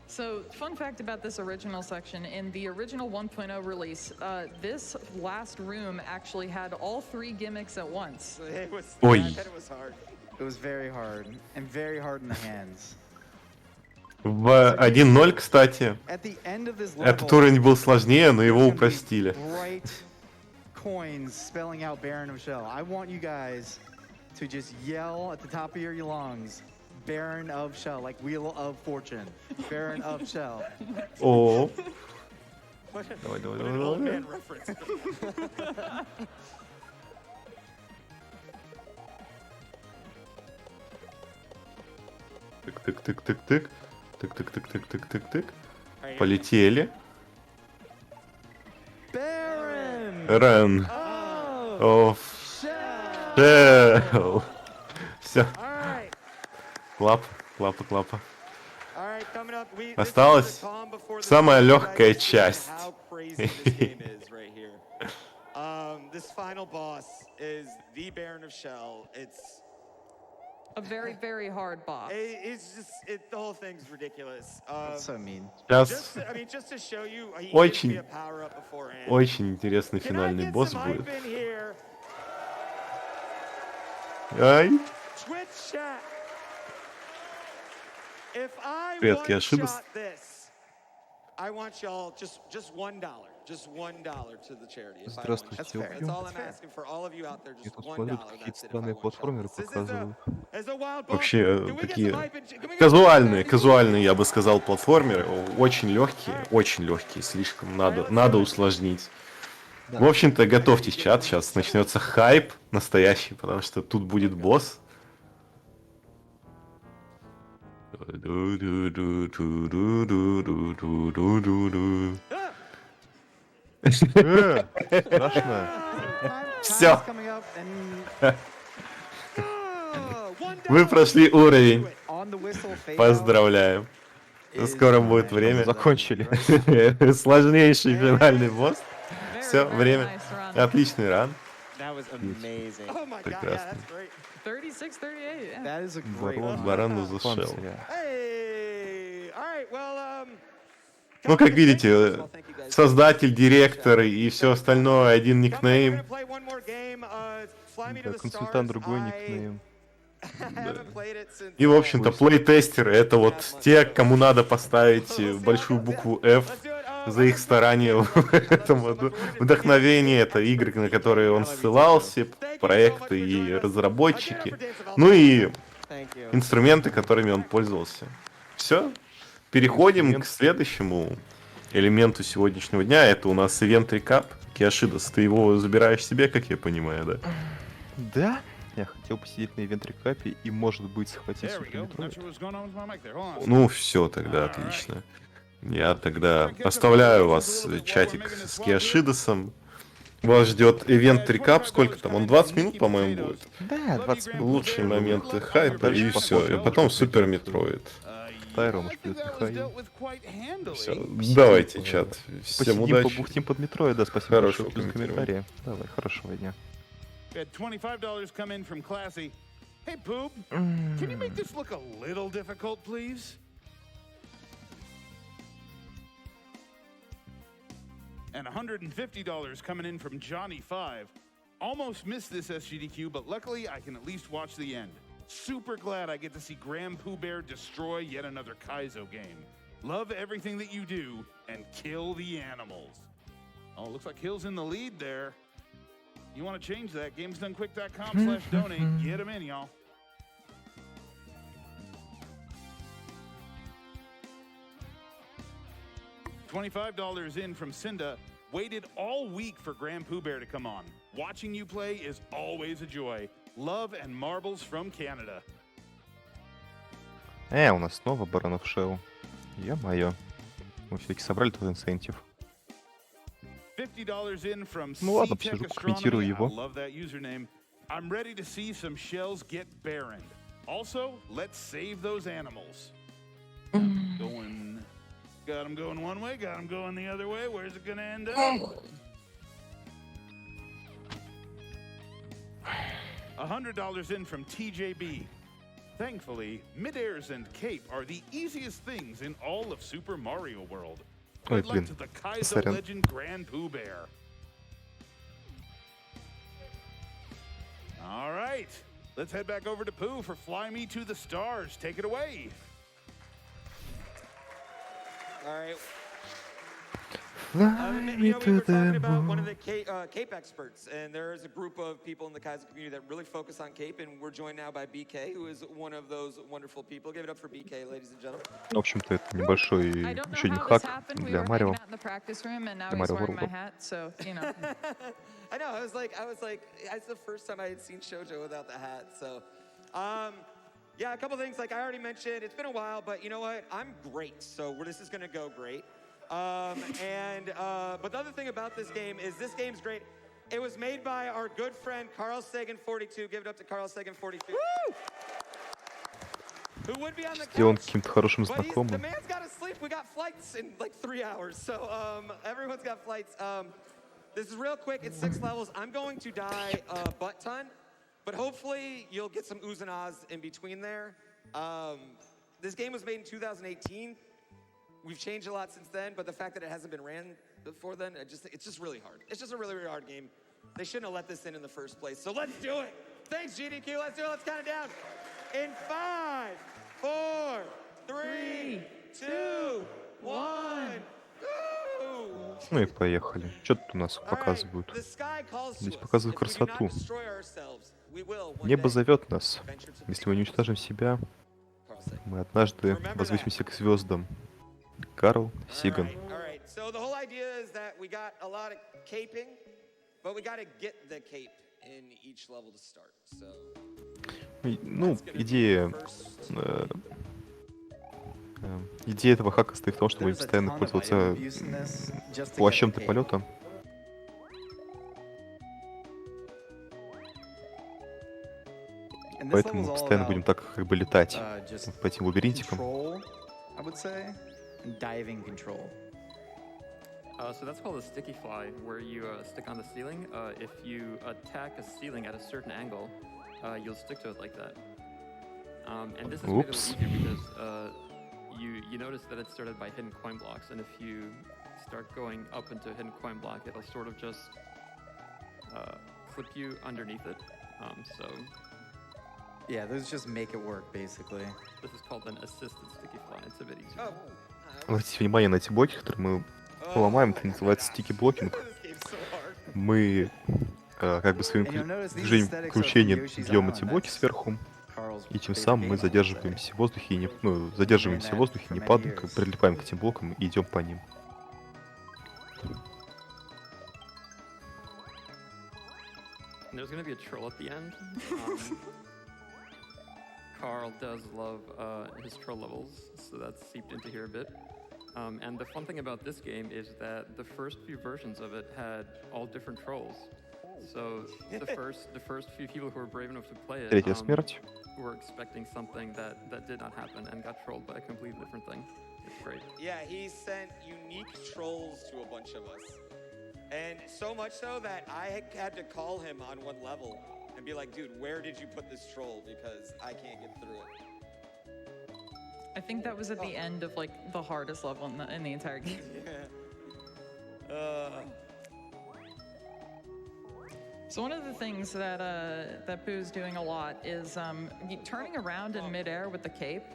So, fun fact about this original section, in the original 1.0 release, this last room actually had all 3 gimmicks at once. It was, Ой. I bet it was hard. It was very hard, and very hard in the hands. В 1.0, кстати, At the end of this этот level, уровень был сложнее, но его there's gonna be упростили. bright coins spelling out Baron of Shell. I want you guys to just yell at the top of your lungs, Baron of Shell, like Wheel of Fortune. Baron of Shell. О, What давай, давай, an old давай. man reference. Тык-тык-тык-тык-тык. Тык-тык-тык-тык-тык-тык-тык. All right, Полетели. Baron Ран. of Оф. Shell. Шел. Все. all right. Клап, клапа, клапа. All right, coming up, this is Осталась the calm before the самая storm. легкая Guys, часть. how crazy this game is right here. This final boss is the Baron of Shell. It's A very, very hard boss. the whole thing's ridiculous. That's so mean. Сейчас Just to show you, he Очень, gives me a power up beforehand. очень интересный Can I финальный get босс some будет. hype in here? Ай. Twitch chat. If I Привет, one я ошибся. shot this, I want y'all just $1. Just $1 to the charity. If I one Здравствуйте, shot. fair. That's all Убью. I'm asking for all of you out there. Я Just тут $1. смотрю, какие-то That's it. If I странные one shot платформеры this. This is показывают. a wild boss. Вообще Can we get такие some hype in- can we get казуальные, some hype in- казуальные, я бы сказал, платформеры. Очень легкие, слишком надо усложнить. В общем-то, готовьтесь, чат, сейчас начнется хайп настоящий, потому что тут будет босс. Страшно. Всё. Time's coming up, and $1 Вы прошли уровень. on the whistle fade out Поздравляем. is Скоро будет time. время. Закончили. Сложнейший финальный босс. Very, Все, very время. nice run. Отличный ран. That was amazing. Oh my god, yeah, Прекрасно. that's great. 36-38, yeah. That is a great Ворон. run. Барану зашел. Панциря. Hey, all right, well, Ну, как видите, создатель, директор и все остальное, один никнейм. Да, консультант другой никнейм. И, в общем-то, плейтестеры — это вот те, кому надо поставить большую букву F за их старания в этом году. Вдохновение — это игры, на которые он ссылался, проекты и разработчики. Ну и Thank you. инструменты, которыми он пользовался. Все. Переходим к следующему элементу сегодняшнего дня. Это у нас ивент рекап. Киошидас, ты его забираешь себе, как я понимаю, да? Да, я хотел посидеть на ивент-рекапе и, может быть, схватить There we Супер go. Not Метроид. sure what's going on with my mic there. Hold on. Ну, все, тогда отлично. Я тогда оставляю вас чатик с Киошидасом. Вас ждет ивент рекап. Сколько там? Он 20 минут, по-моему, будет. Да, 20 минут. Лучшие моменты хайпа, Дальше и все. посмотрим. И потом Супер Метроид. Тайрон уж придет Михаил. Все. Давайте, чат. Всем Посидим, удачи. побухтим под Метроида. Спасибо Хорошего большое за комментария. комментарии. Давай, хорошего дня. We had $25 come in from Classy. Hey, Poop, can you make this look a little difficult, please? And $150 coming in from Johnny5. Almost missed this SGDQ, but luckily I can at least watch the end. Super glad I get to see Graham Pooh Bear destroy yet another Kaizo game. Love everything that you do, and kill the animals. Oh, looks like Hill's in the lead there. You want to change that? GamesDoneQuick.com/donate. Get them in, y'all. $25 in from Cinda. Waited all week for Grand Pooh Bear to come on. Watching you play is always a joy. Love and marbles from Canada. У нас снова Баронов Шоу. Ё-моё. Мы все-таки собрали тот инцентив. $50 in from Ну ладно, C-Tech посижу, прокомментирую Astronomy. его. I love that username. I'm ready to see some shells get barrened. Also, let's save those animals. Got them going one way, got them going the other way. Where's it gonna end up? $100 in from TJB. Thankfully, mid-airs and cape are the easiest things in all of Super Mario World. Ой, Good luck блин, to the Kaizo сорян. legend Grand Pooh Bear. All right, let's head back over to Pooh for Fly Me to the Stars. Take it away. All right. Fly You me know, we to were talking the about one of moon. the Cape experts, and there's a group of people in the Kaiser community that really focus on Cape, and we're joined now by BK, who is one of those wonderful people. Give it up for BK, ladies and gentlemen. В общем-то, это небольшой I don't know еще один how хак this happened. We для were Марио. hanging out in the practice room, and now Для he's Марио wearing my Ворлда. hat, so, you know. I know. I was like, it's the first time I had seen Shoujo without the hat. So, yeah, a couple things. Like I already mentioned, it's been a while, but you know what? I'm great. So this is gonna go great. But the other thing about this game is this game's great. It was made by our good friend Carl Sagan42. Give it up to Carl Sagan42. Who would be on the Сделан couch. каким-то хорошим But the знакомым. man's got to sleep. We got flights in like 3 hours. So everyone's got flights. This is real quick. It's 6 levels. I'm going to die a butt ton, but hopefully you'll get some oohs and ahs in between there. This game was made in 2018. We've changed a lot since then, but the fact that it hasn't been ran before then, it's just really hard. It's just a really, really hard game. They shouldn't have let this in the first place. So let's do it. Thanks, GDQ. Let's do it. Let's count it down. In 5, 4, 3, 2, 1. Ну и поехали. Что тут у нас показывают? Здесь показывают красоту. Небо зовет нас. Если мы не уничтожим себя, мы однажды возвысимся к звездам. Карл Сиган. So the whole idea is that we got a lot of caping, but we got to get the cape in each level to start. So Ну, идея этого хака состоит в том, что мы будем постоянно пользоваться плащом-то полета. Поэтому мы постоянно будем так как бы летать по этим лабиринтикам. Diving control. So that's called a sticky fly, where you stick on the ceiling. If you attack a ceiling at a certain angle, you'll stick to it like that. And this is made a little Oops. easier because you notice that it's started by hidden coin blocks, and if you start going up into a hidden coin block, it'll sort of just clip you underneath it. So Yeah, those just make it work, basically. this is called an assisted sticky fly. It's a bit easier. Oh. Обратите внимание на эти блоки, которые мы ломаем. Это называется стики-блокинг. Мы как бы своим движением кручения бьем эти блоки сверху, и тем самым мы задерживаемся в воздухе, и не падаем, как бы прилипаем к этим блокам и идем по ним. There's gonna be a troll at the end. Carl does love his troll levels, so that's seeped into here a bit. And the fun thing about this game is that the first few versions of it had all different trolls. So the first few people who were brave enough to play it Третья смерть. were expecting something that did not happen and got trolled by a completely different thing. It's great. Yeah, he sent unique trolls to a bunch of us. And so much so that I had to call him on one level and be like, dude, where did you put this troll? Because I can't get through it. I think that was at the end of like the hardest level in the entire game. Yeah. So one of the things that Pooh's doing a lot is turning around in midair with the cape.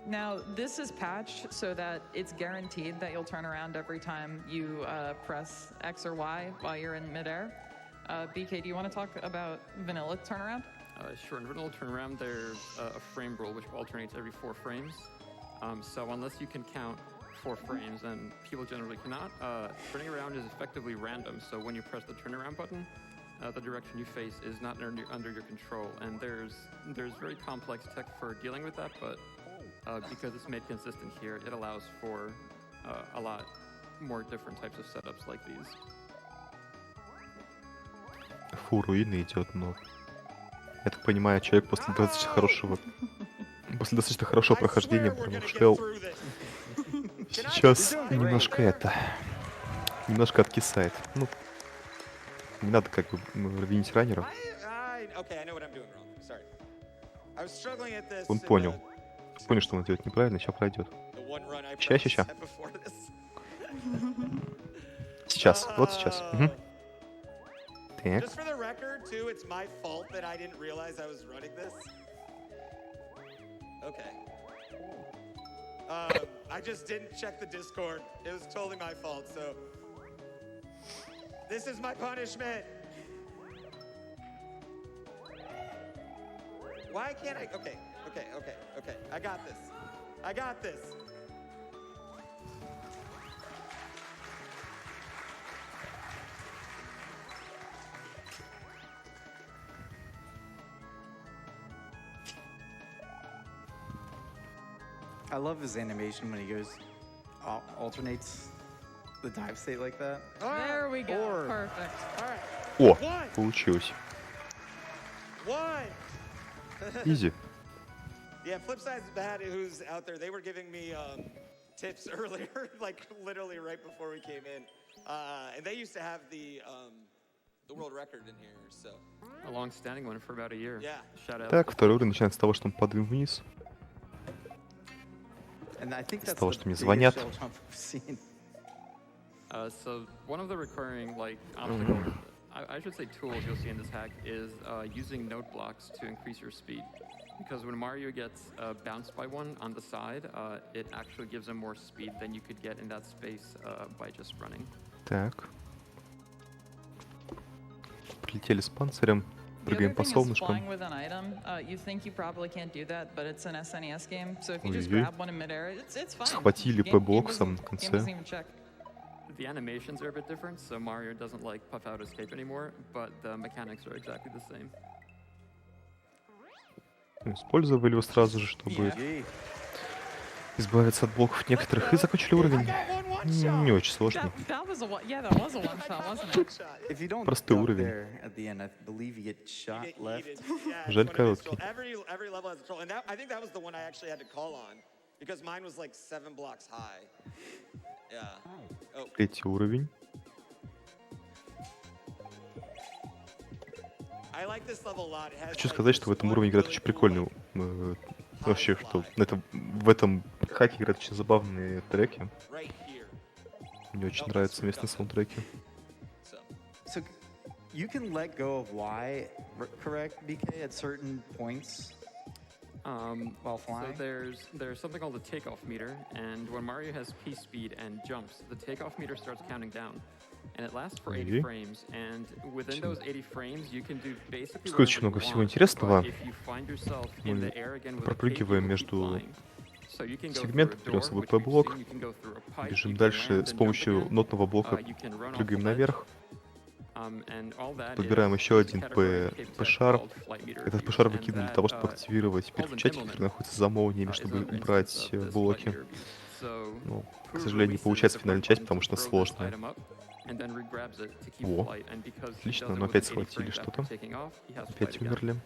Now this is patched so that it's guaranteed that you'll turn around every time you press X or Y while you're in midair. BK, do you want to talk about vanilla turnaround? Sure, in vanilla turnaround, there's a frame rule which alternates every 4 frames. So unless you can count 4 frames, and people generally cannot. Turning around is effectively random, so when you press the turnaround button, the direction you face is not under your control, and there's very complex tech for dealing with that, but because it's made consistent here, it allows for a lot more different types of setups like these. Фу, руины идет, но... Я так понимаю, человек после достаточно хорошего прохождения промышлял. Сейчас немножко откисает. Ну, не надо как бы винить раннера. Он понял, что он делает неправильно, сейчас пройдет. Ща. Сейчас, вот сейчас. Угу. Так. Just for the record, too, it's my fault that I didn't realize I was running this. Okay. I just didn't check the Discord. It was totally my fault, so... This is my punishment! Why can't I... Okay. I got this. I love his animation when he goes, alternates the dive state like that. There we go. Perfect. All right. О, One. получилось. One. Изи. Yeah, Flipside's bad. Who's out there? They were giving me tips earlier, like literally right before we came in, and they used to have the world record in here. So. A long-standing one for about a year. Yeah. Shout out. Так, второй уровень начинается с того, что мы падаем вниз. And I think С that's того, the что мне biggest звонят. shell jump we've seen. So one of the recurring obstacles, I should say tools you'll see in this hack is using note blocks to increase your speed. Because when Mario gets bounced by one on the side, it actually gives him more speed than you could get in that space by just running. Так. Прилетели с панцирем. Прыгаем по солнышкам. Схватили П-блок в конце. The animations are a bit different, so Mario doesn't like puff out escape anymore, but the mechanics are exactly the same. Использовали его сразу же, чтобы избавиться от блоков некоторых, и закончили уровень. Не очень сложно. Простой уровень. Жаль, короткий. Третий уровень. Хочу сказать, что в этом уровне играть очень прикольно. Вообще, что в этом хаке играют очень забавные треки. Мне очень нравятся местные саундтреки. So you can let go of Y, correct, BK, at certain points while flying? So there's something called the takeoff meter, and when Mario has P speed and jumps, the takeoff meter starts counting down. And it lasts for 80 frames, and within those 80 frames, you can do basically очень много всего интересного. Мы пропрыгиваем мы между сегментом, берем с собой P-блок, бежим дальше с помощью нотного блока, прыгаем наверх, подбираем еще один P-шар. Этот P-шар выкидываем для того, чтобы активировать переключатель, который находится за молниями, чтобы убрать блоки. Но, к сожалению, не получается финальная часть, потому что сложная. О, отлично, но опять схватили что-то. Опять умерли.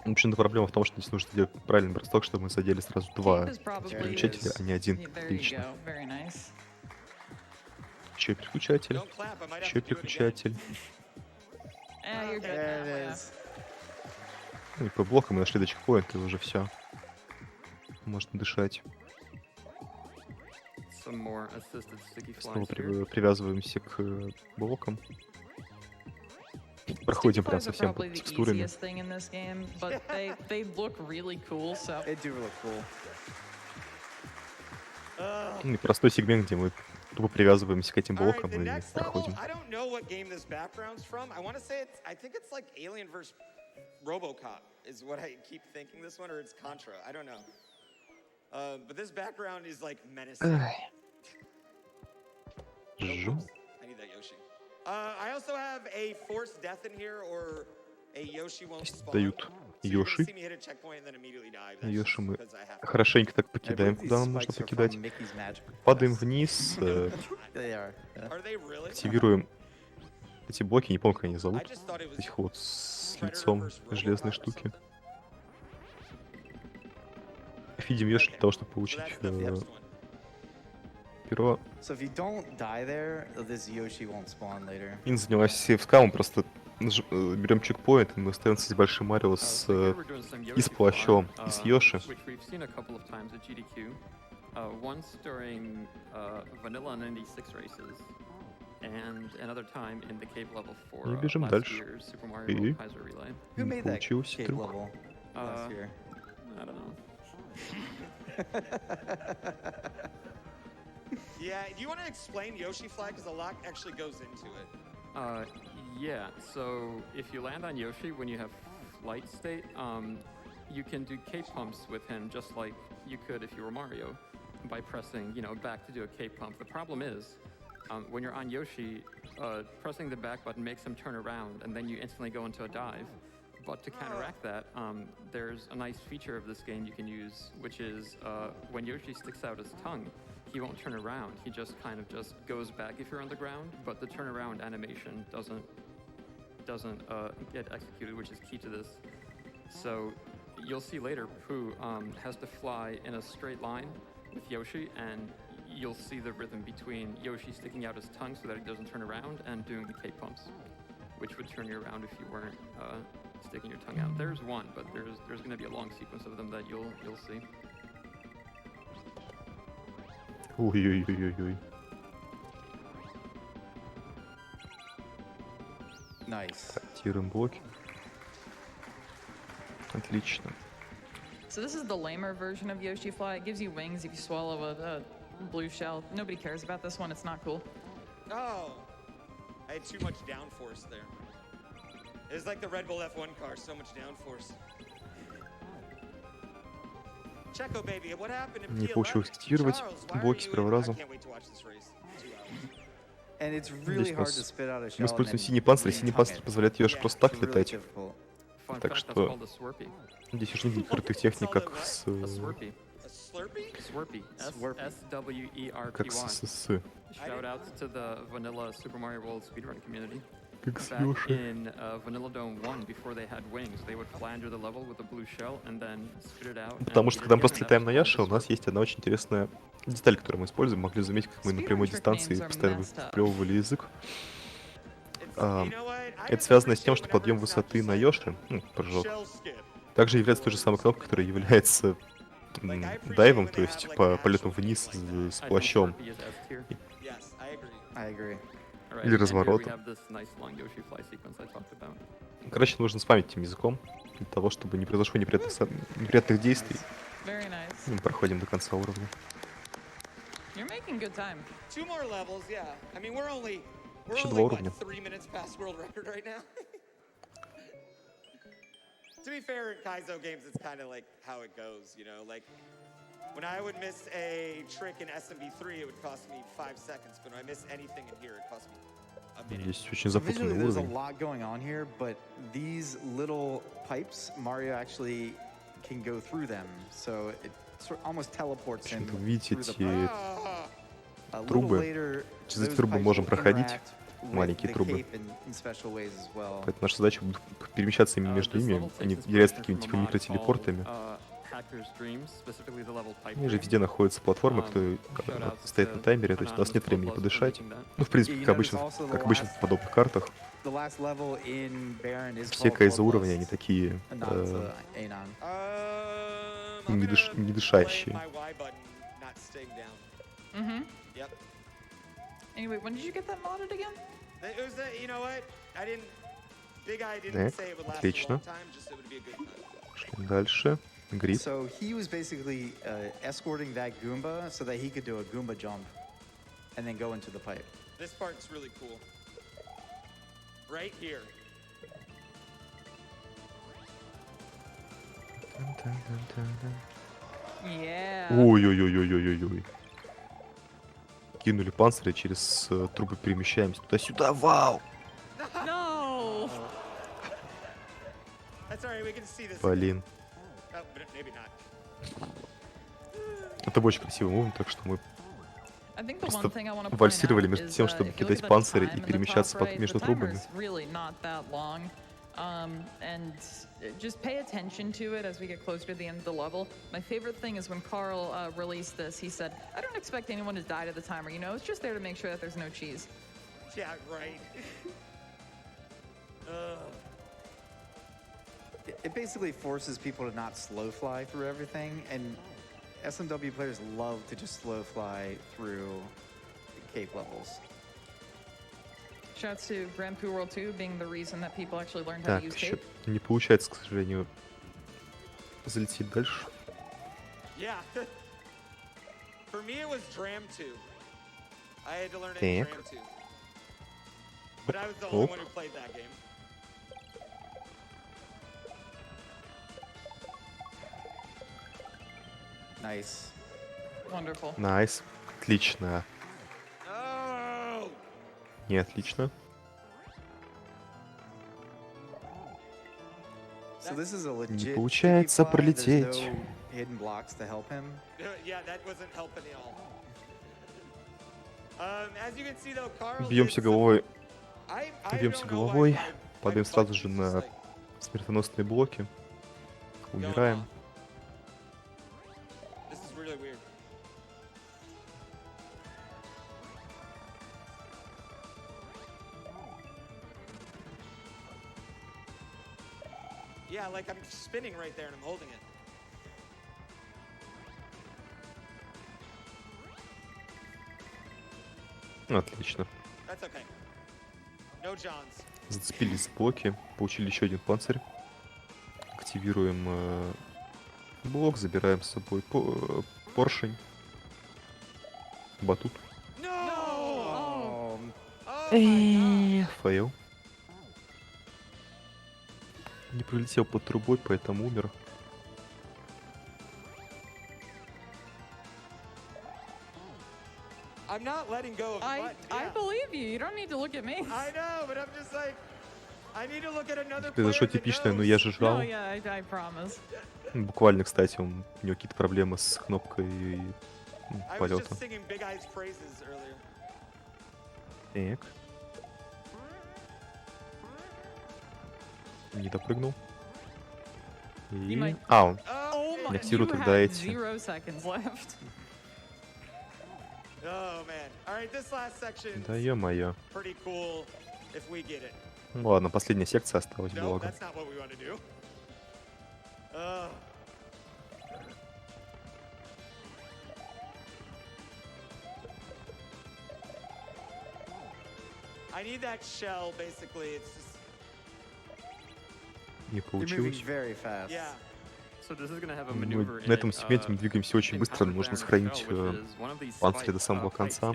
В общем-то, проблема в том, что здесь нужно сделать правильный бросок, чтобы мы задели сразу два переключателя, а не один. Отлично. Еще переключатель. Еще переключатель. Ну и по блокам мы нашли до чекпоинта, и уже все. Можно дышать. Снова привязываемся к блокам. Проходим прям совсем под текстурами. Ну и простой сегмент, где мы тупо привязываемся к этим блокам и проходим. RoboCop is what I keep thinking this one, or it's Contra. I don't know. But this background is like menacing. Жу. I need that Yoshi. I also have a forced death in here, or a Yoshi won't spawn. Дают So you're gonna Йоши. see me hit a checkpoint and then immediately die. That's Йоши just мы because I have to. хорошенько так I покидаем, believe куда these нам нужно spikes are покидать. from Mickey's Magic Падаем Quest. вниз, They are. Yeah. Are they really? активируем эти блоки, не помню, как они I зовут. just thought it was Этих вот с Predator лицом versus RoboCop железной or штуки. something. Фидим Йоши для того, чтобы So получить that's the first one. перо. So if you don't die there, this Yoshi won't spawn later. Ин занялась сейфскамом, просто берем чекпоинт, и мы остаемся с Большим Марио с So here we're doing some и Yoshi с плащом, fly, и с Йоши. which we've seen a couple of times at GDQ. Once during Vanilla 96 races, and another time in the cave level for И бежим last дальше. year's Super Mario И World Kaiser Relay. Who не made that получилось cave трюк. level last year? I don't know. Yeah, do you want to explain Yoshi Fly? Because a lot actually goes into it. Yeah, so if you land on Yoshi when you have flight state, you can do cape pumps with him just like you could if you were Mario by pressing, back to do a cape pump. The problem is, when you're on Yoshi, pressing the back button makes him turn around and then you instantly go into a dive. But to counteract that, there's a nice feature of this game you can use, which is when Yoshi sticks out his tongue, he won't turn around. He just kind of just goes back if you're on the ground, but the turnaround animation doesn't get executed, which is key to this. So you'll see later, Pooh has to fly in a straight line with Yoshi, and you'll see the rhythm between Yoshi sticking out his tongue so that he doesn't turn around and doing the cape pumps, which would turn you around if you weren't sticking your tongue out. There's one, but there's going to be a long sequence of them that you'll see. Ой-ой-ой-ой-ой. Nice. Тирым блоки. Отлично. So this is the lamer version of Yoshi Fly. It gives you wings if you swallow a blue shell. Nobody cares about this one. It's not cool. Oh, I had too much downforce there. It was like the Red Bull F1 car, so much downforce. Checo, baby, what happened in Не P11? получилось активировать Charles, why are блоки с you первого in- I раза. can't wait to watch this race. 2 hours. And it's really Здесь у hard to нас spit out a мы shell and используем then синий панцирь. Синий re-tongue панцирь it. позволяет Йоши просто так It's really летать. difficult. Fun Так fact, that's что called a Swirpy. здесь уж никаких крутых техник, как с... A Swirpy. A Slurpee? Swirpy. Swirpy. S-W-E-R-P-Y. Как с... Shout out to the vanilla Super Mario World speedrun community. Как с Back Йоши. in Vanilla Dome 1, before they had wings, they would fly under the level with a blue shell and then spit it out. Потому and что eat it когда мы again, просто and летаем that на was Яше, у called a нас есть одна очень интересная деталь, которую мы используем. Могли заметить, как мы на прямой дистанции постоянно выплевывали язык. Это связано с тем, что подъем высоты на Йоши, прыжок, также является той же самой кнопкой, которая является дайвом, то есть полетом вниз с I think плащом. Swirpy is S tier. Yes, I agree. I agree. Alright, Или and here we разворотом. have this nice long Yoshi fly sequence I talked about. Короче, нужно спамить этим языком, для того, чтобы не произошло неприятных действий. Very nice. Мы проходим до конца уровня. You're making good time. 2 more levels, yeah. I mean, we're only Еще what, два уровня. 3 minutes past world record right now. To be fair, in Kaizo games, it's kind of like how it goes, like when I would miss a trick in SMB3, it would cost me 5 seconds, but when I miss anything in here, it costs me a minute. Здесь очень So visually, запутанный there's a уровень. lot going on here, but these little pipes, Mario actually can go through them. So it almost teleports him Вы видите through the эти Ah, A little трубы. later, Через эти those трубы pipes можем will проходить, interact with маленькие the трубы. cape in special ways as well. Поэтому наша задача будет перемещаться именно между This ними. level Они takes являются inspiration такими from a типа mod микротелепортами. called, Hacker's Dreams, specifically the level Pipe И же Dream. везде находятся платформы, которые Shout-outs стоят to на таймере, то есть у нас нет Anonymous времени Bloodlust for подышать. making that. Ну, в принципе, You как notice обычно, also the как обычно в подобных картах. The last level in Baron is Все called кайза Bloodlust, уровня, они такие and not Anon. I'm Не gonna не blame дышащие. my Y button not staying down. Mm-hmm. Yep. Anyway, when did you get that modded again? It was you know what? Big Eye didn't Так, say it would last a отлично. long time, just it would be a good time. Пошли дальше. Гриб. So he was basically escorting that Goomba so that he could do a Goomba jump and then go into the pipe. This part's really cool. Right here. Yeah. Ой-ой-ой-ой-ой-ой. Кинули панциря, через трубы перемещаемся туда-сюда. Вау! No. That's all right, we can see this. Блин. Oh, but maybe not. Это был очень красивый мув, так что мы I think the просто one thing I want to point вальсировали out между is, тем, чтобы if you look кидать at the панцири time и in the перемещаться top right, между the timer трубами. is really not that long. And just pay attention to it as we get closer to the end of the level. My favorite thing is when Carl released this, he said, I don't expect anyone to die to the timer, you know, it's just there to make sure that there's no cheese. Yeah, right. It basically forces people to not slow fly through everything, and SMW players love to just slow fly through cape levels. Shouts to Grand Poo World 2 being the reason that people actually learned how Так, to use еще cape. не получается, к сожалению, залететь дальше. Yeah. For me, it was Dram 2. I had to learn it in Так. Dram 2. But I was the only Оп. one who played that game. Nice. Wonderful. Найс. Отлично. Oh! Не отлично. So this is a legit получается sticky fly. There's пролететь. no hidden blocks to help him. Yeah, that wasn't helping at all. As you can see, though, Carl Бьемся did some- головой, I бьемся don't know головой, why падаем my сразу же buttons на just, like, смертоносные блоки. going Умираем. off. This is really weird. Yeah, like I'm spinning right there and I'm holding it. Отлично. That's okay. No Johns. Зацепились в блоки, получили еще один панцирь. Активируем блок, забираем с собой поршень. Батут. No! Oh, Oh my god. Фейл. Не пролетел под трубой, поэтому умер. I'm not letting go of the button. I Yeah. believe you. You don't need to look at me. I know, but I'm just like, I need to look at another player Произошло that типичное, но knows. я же жал. No, yeah, I promise. Буквально, кстати, у него какие-то проблемы с кнопкой I was полета. just singing Big Eyes praises earlier. Так. Не допрыгнул. И... might- он Oh my, Реактируют you тогда had эти. 0 seconds left. Oh man. All right, this last section Да ё-моё. pretty cool if we get it. Ну ладно, последняя секция осталась, No, благо. that's not what we want to do. I need that shell, basically. It's just, Не you're moving получилось. very fast. yeah. So this is going to have a Мы maneuver на этом сегменте мы двигаемся очень быстро, но нужно сохранить панцирь до самого конца.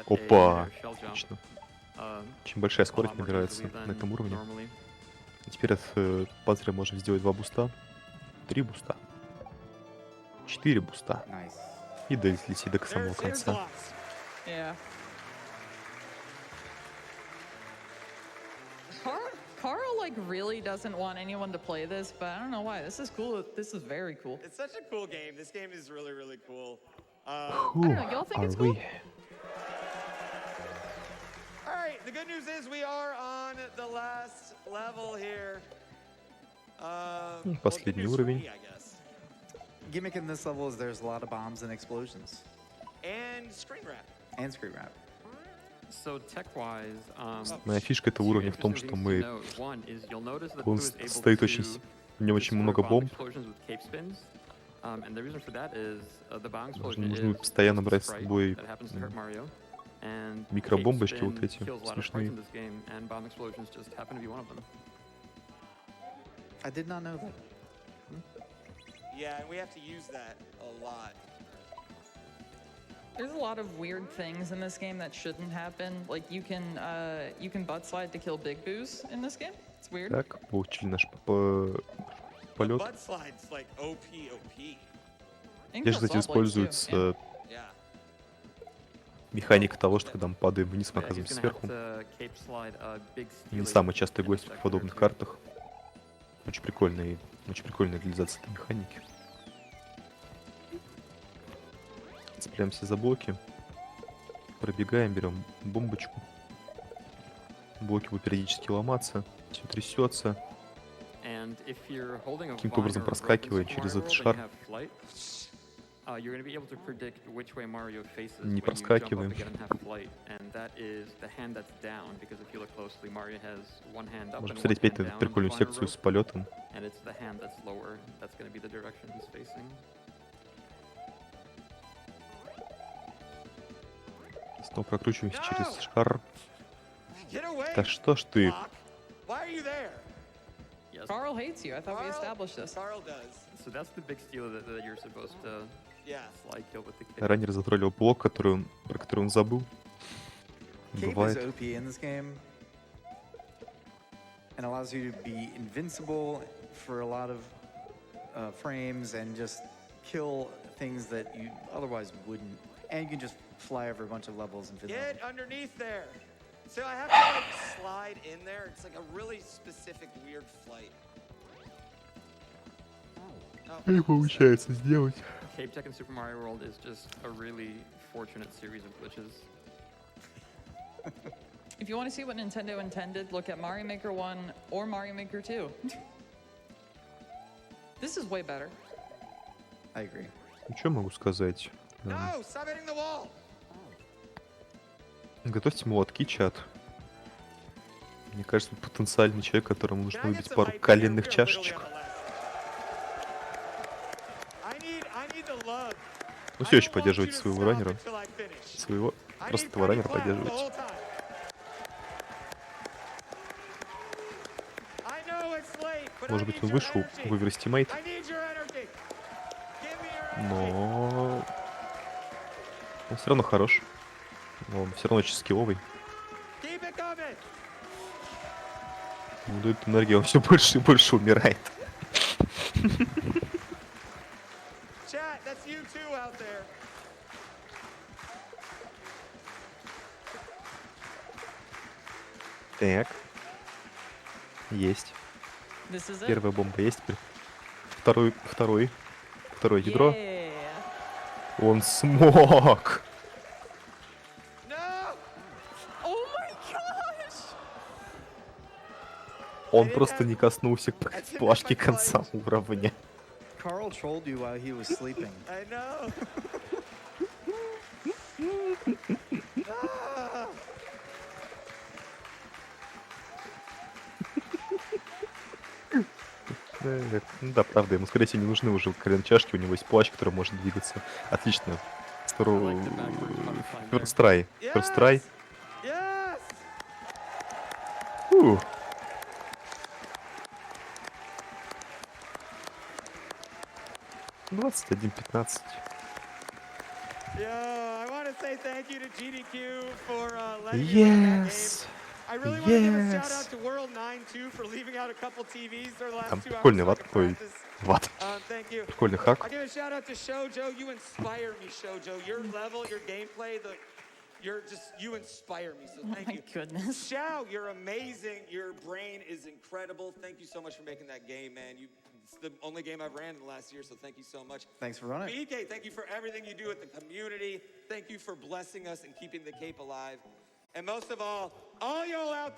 Опа! Отлично. Очень большая скорость набирается на этом уровне. И теперь от панциря можно сделать 2 буста, 3 буста, 4 буста. Nice. И долететь до самого There's конца. lots. Yeah. Carl like really doesn't want anyone to play this, but I don't know why. This is cool. This is very cool. It's such a cool game. This game is really, really cool. Фу, I don't know, y'all think are it's cool? we? All right, the good news is we are on the last level here. Well, good Последний news for уровень. me, I guess. Gimmick in this level is there's a lot of bombs and explosions And screen wrap. and screen wrap. So tech-wise, Моя фишка этого уровня в том, что мы... Он стоит очень... В нем очень много бомб. Нужно постоянно брать с собой микробомбочки вот эти смешные. I did not know that. Yeah, and we have to use that a lot. There's a lot of weird things in this game that shouldn't happen. Like you can butt slide to kill big boos in this game. It's weird. Так, получили наш полет. Butt slides like OP. Здесь, кстати, используется механика того, что когда мы падаем вниз, мы оказываемся сверху. Не самый частый гость в подобных картах. Очень прикольная реализация этой механики. Цепляемся за блоки. Пробегаем, берем бомбочку. Блоки будут периодически ломаться. Все трясется. Каким-то образом проскакивает через этот шар. Не проскакиваем. Можно посмотреть опять на эту прикольную секцию с полетом. Снова прокручиваемся через шар. Да что ж ты? Carl hates you. I thought we established this. Carl does. So that's the big steal that you're supposed to slide kill with the cape. Раннер затроллил блок, про который он забыл. Cape is Бывает. OP in this game and allows you to be invincible for a lot of frames and just kill things that you otherwise wouldn't. And you can just fly over a bunch of levels and Get underneath there. So I have to like slide in there. It's like a really specific weird flight. Не получается сделать. Cape Tech in Super Mario World is just a really fortunate series of glitches. If you want to see what Nintendo intended, look at Mario Maker 1 or Mario Maker 2. This is way better. I agree. Ну, что могу сказать? No, stop hitting the wall. Готовьте молотки, чат. Мне кажется, потенциальный человек, которому нужно выбить пару коленных чашечек. Ну все еще поддерживайте своего раннера. Просто этого раннера поддерживайте. Может быть, он вышел в оверстимейт. Но он все равно хорош. Он все равно очень скилловый. Ему дают энергию, он все больше и больше умирает. Так. Есть. Первая бомба есть. Второе ядро. Он смог. Он просто не коснулся плашки конца уровня. Carl trolled you while he was sleeping. I know. Ну да, правда, ему, скорее всего, не нужны уже коленные чашки, у него есть плащ, который может двигаться. Отлично. First try. First try. Yes. 21-15. I want to say thank you to GDQ for letting me Yes. I really want to give a shout out to World 9-2 for leaving out a couple TVs for the last Там 2 прикольный hours. ват такой. Ват. Thank you. Прикольный хак. I give a shout out to Shoujo. You inspire me, Shoujo. Your level, your gameplay, you inspire me. So thank you. My goodness. Xiao, you're amazing. Your brain is incredible. Thank you so much for making that game, man. It's the only game I've ran in the last year, so thank you so much. Thanks for running. BK, thank you for everything you do with the community. Thank you for blessing us and keeping the Cape alive. And most of all y'all out there.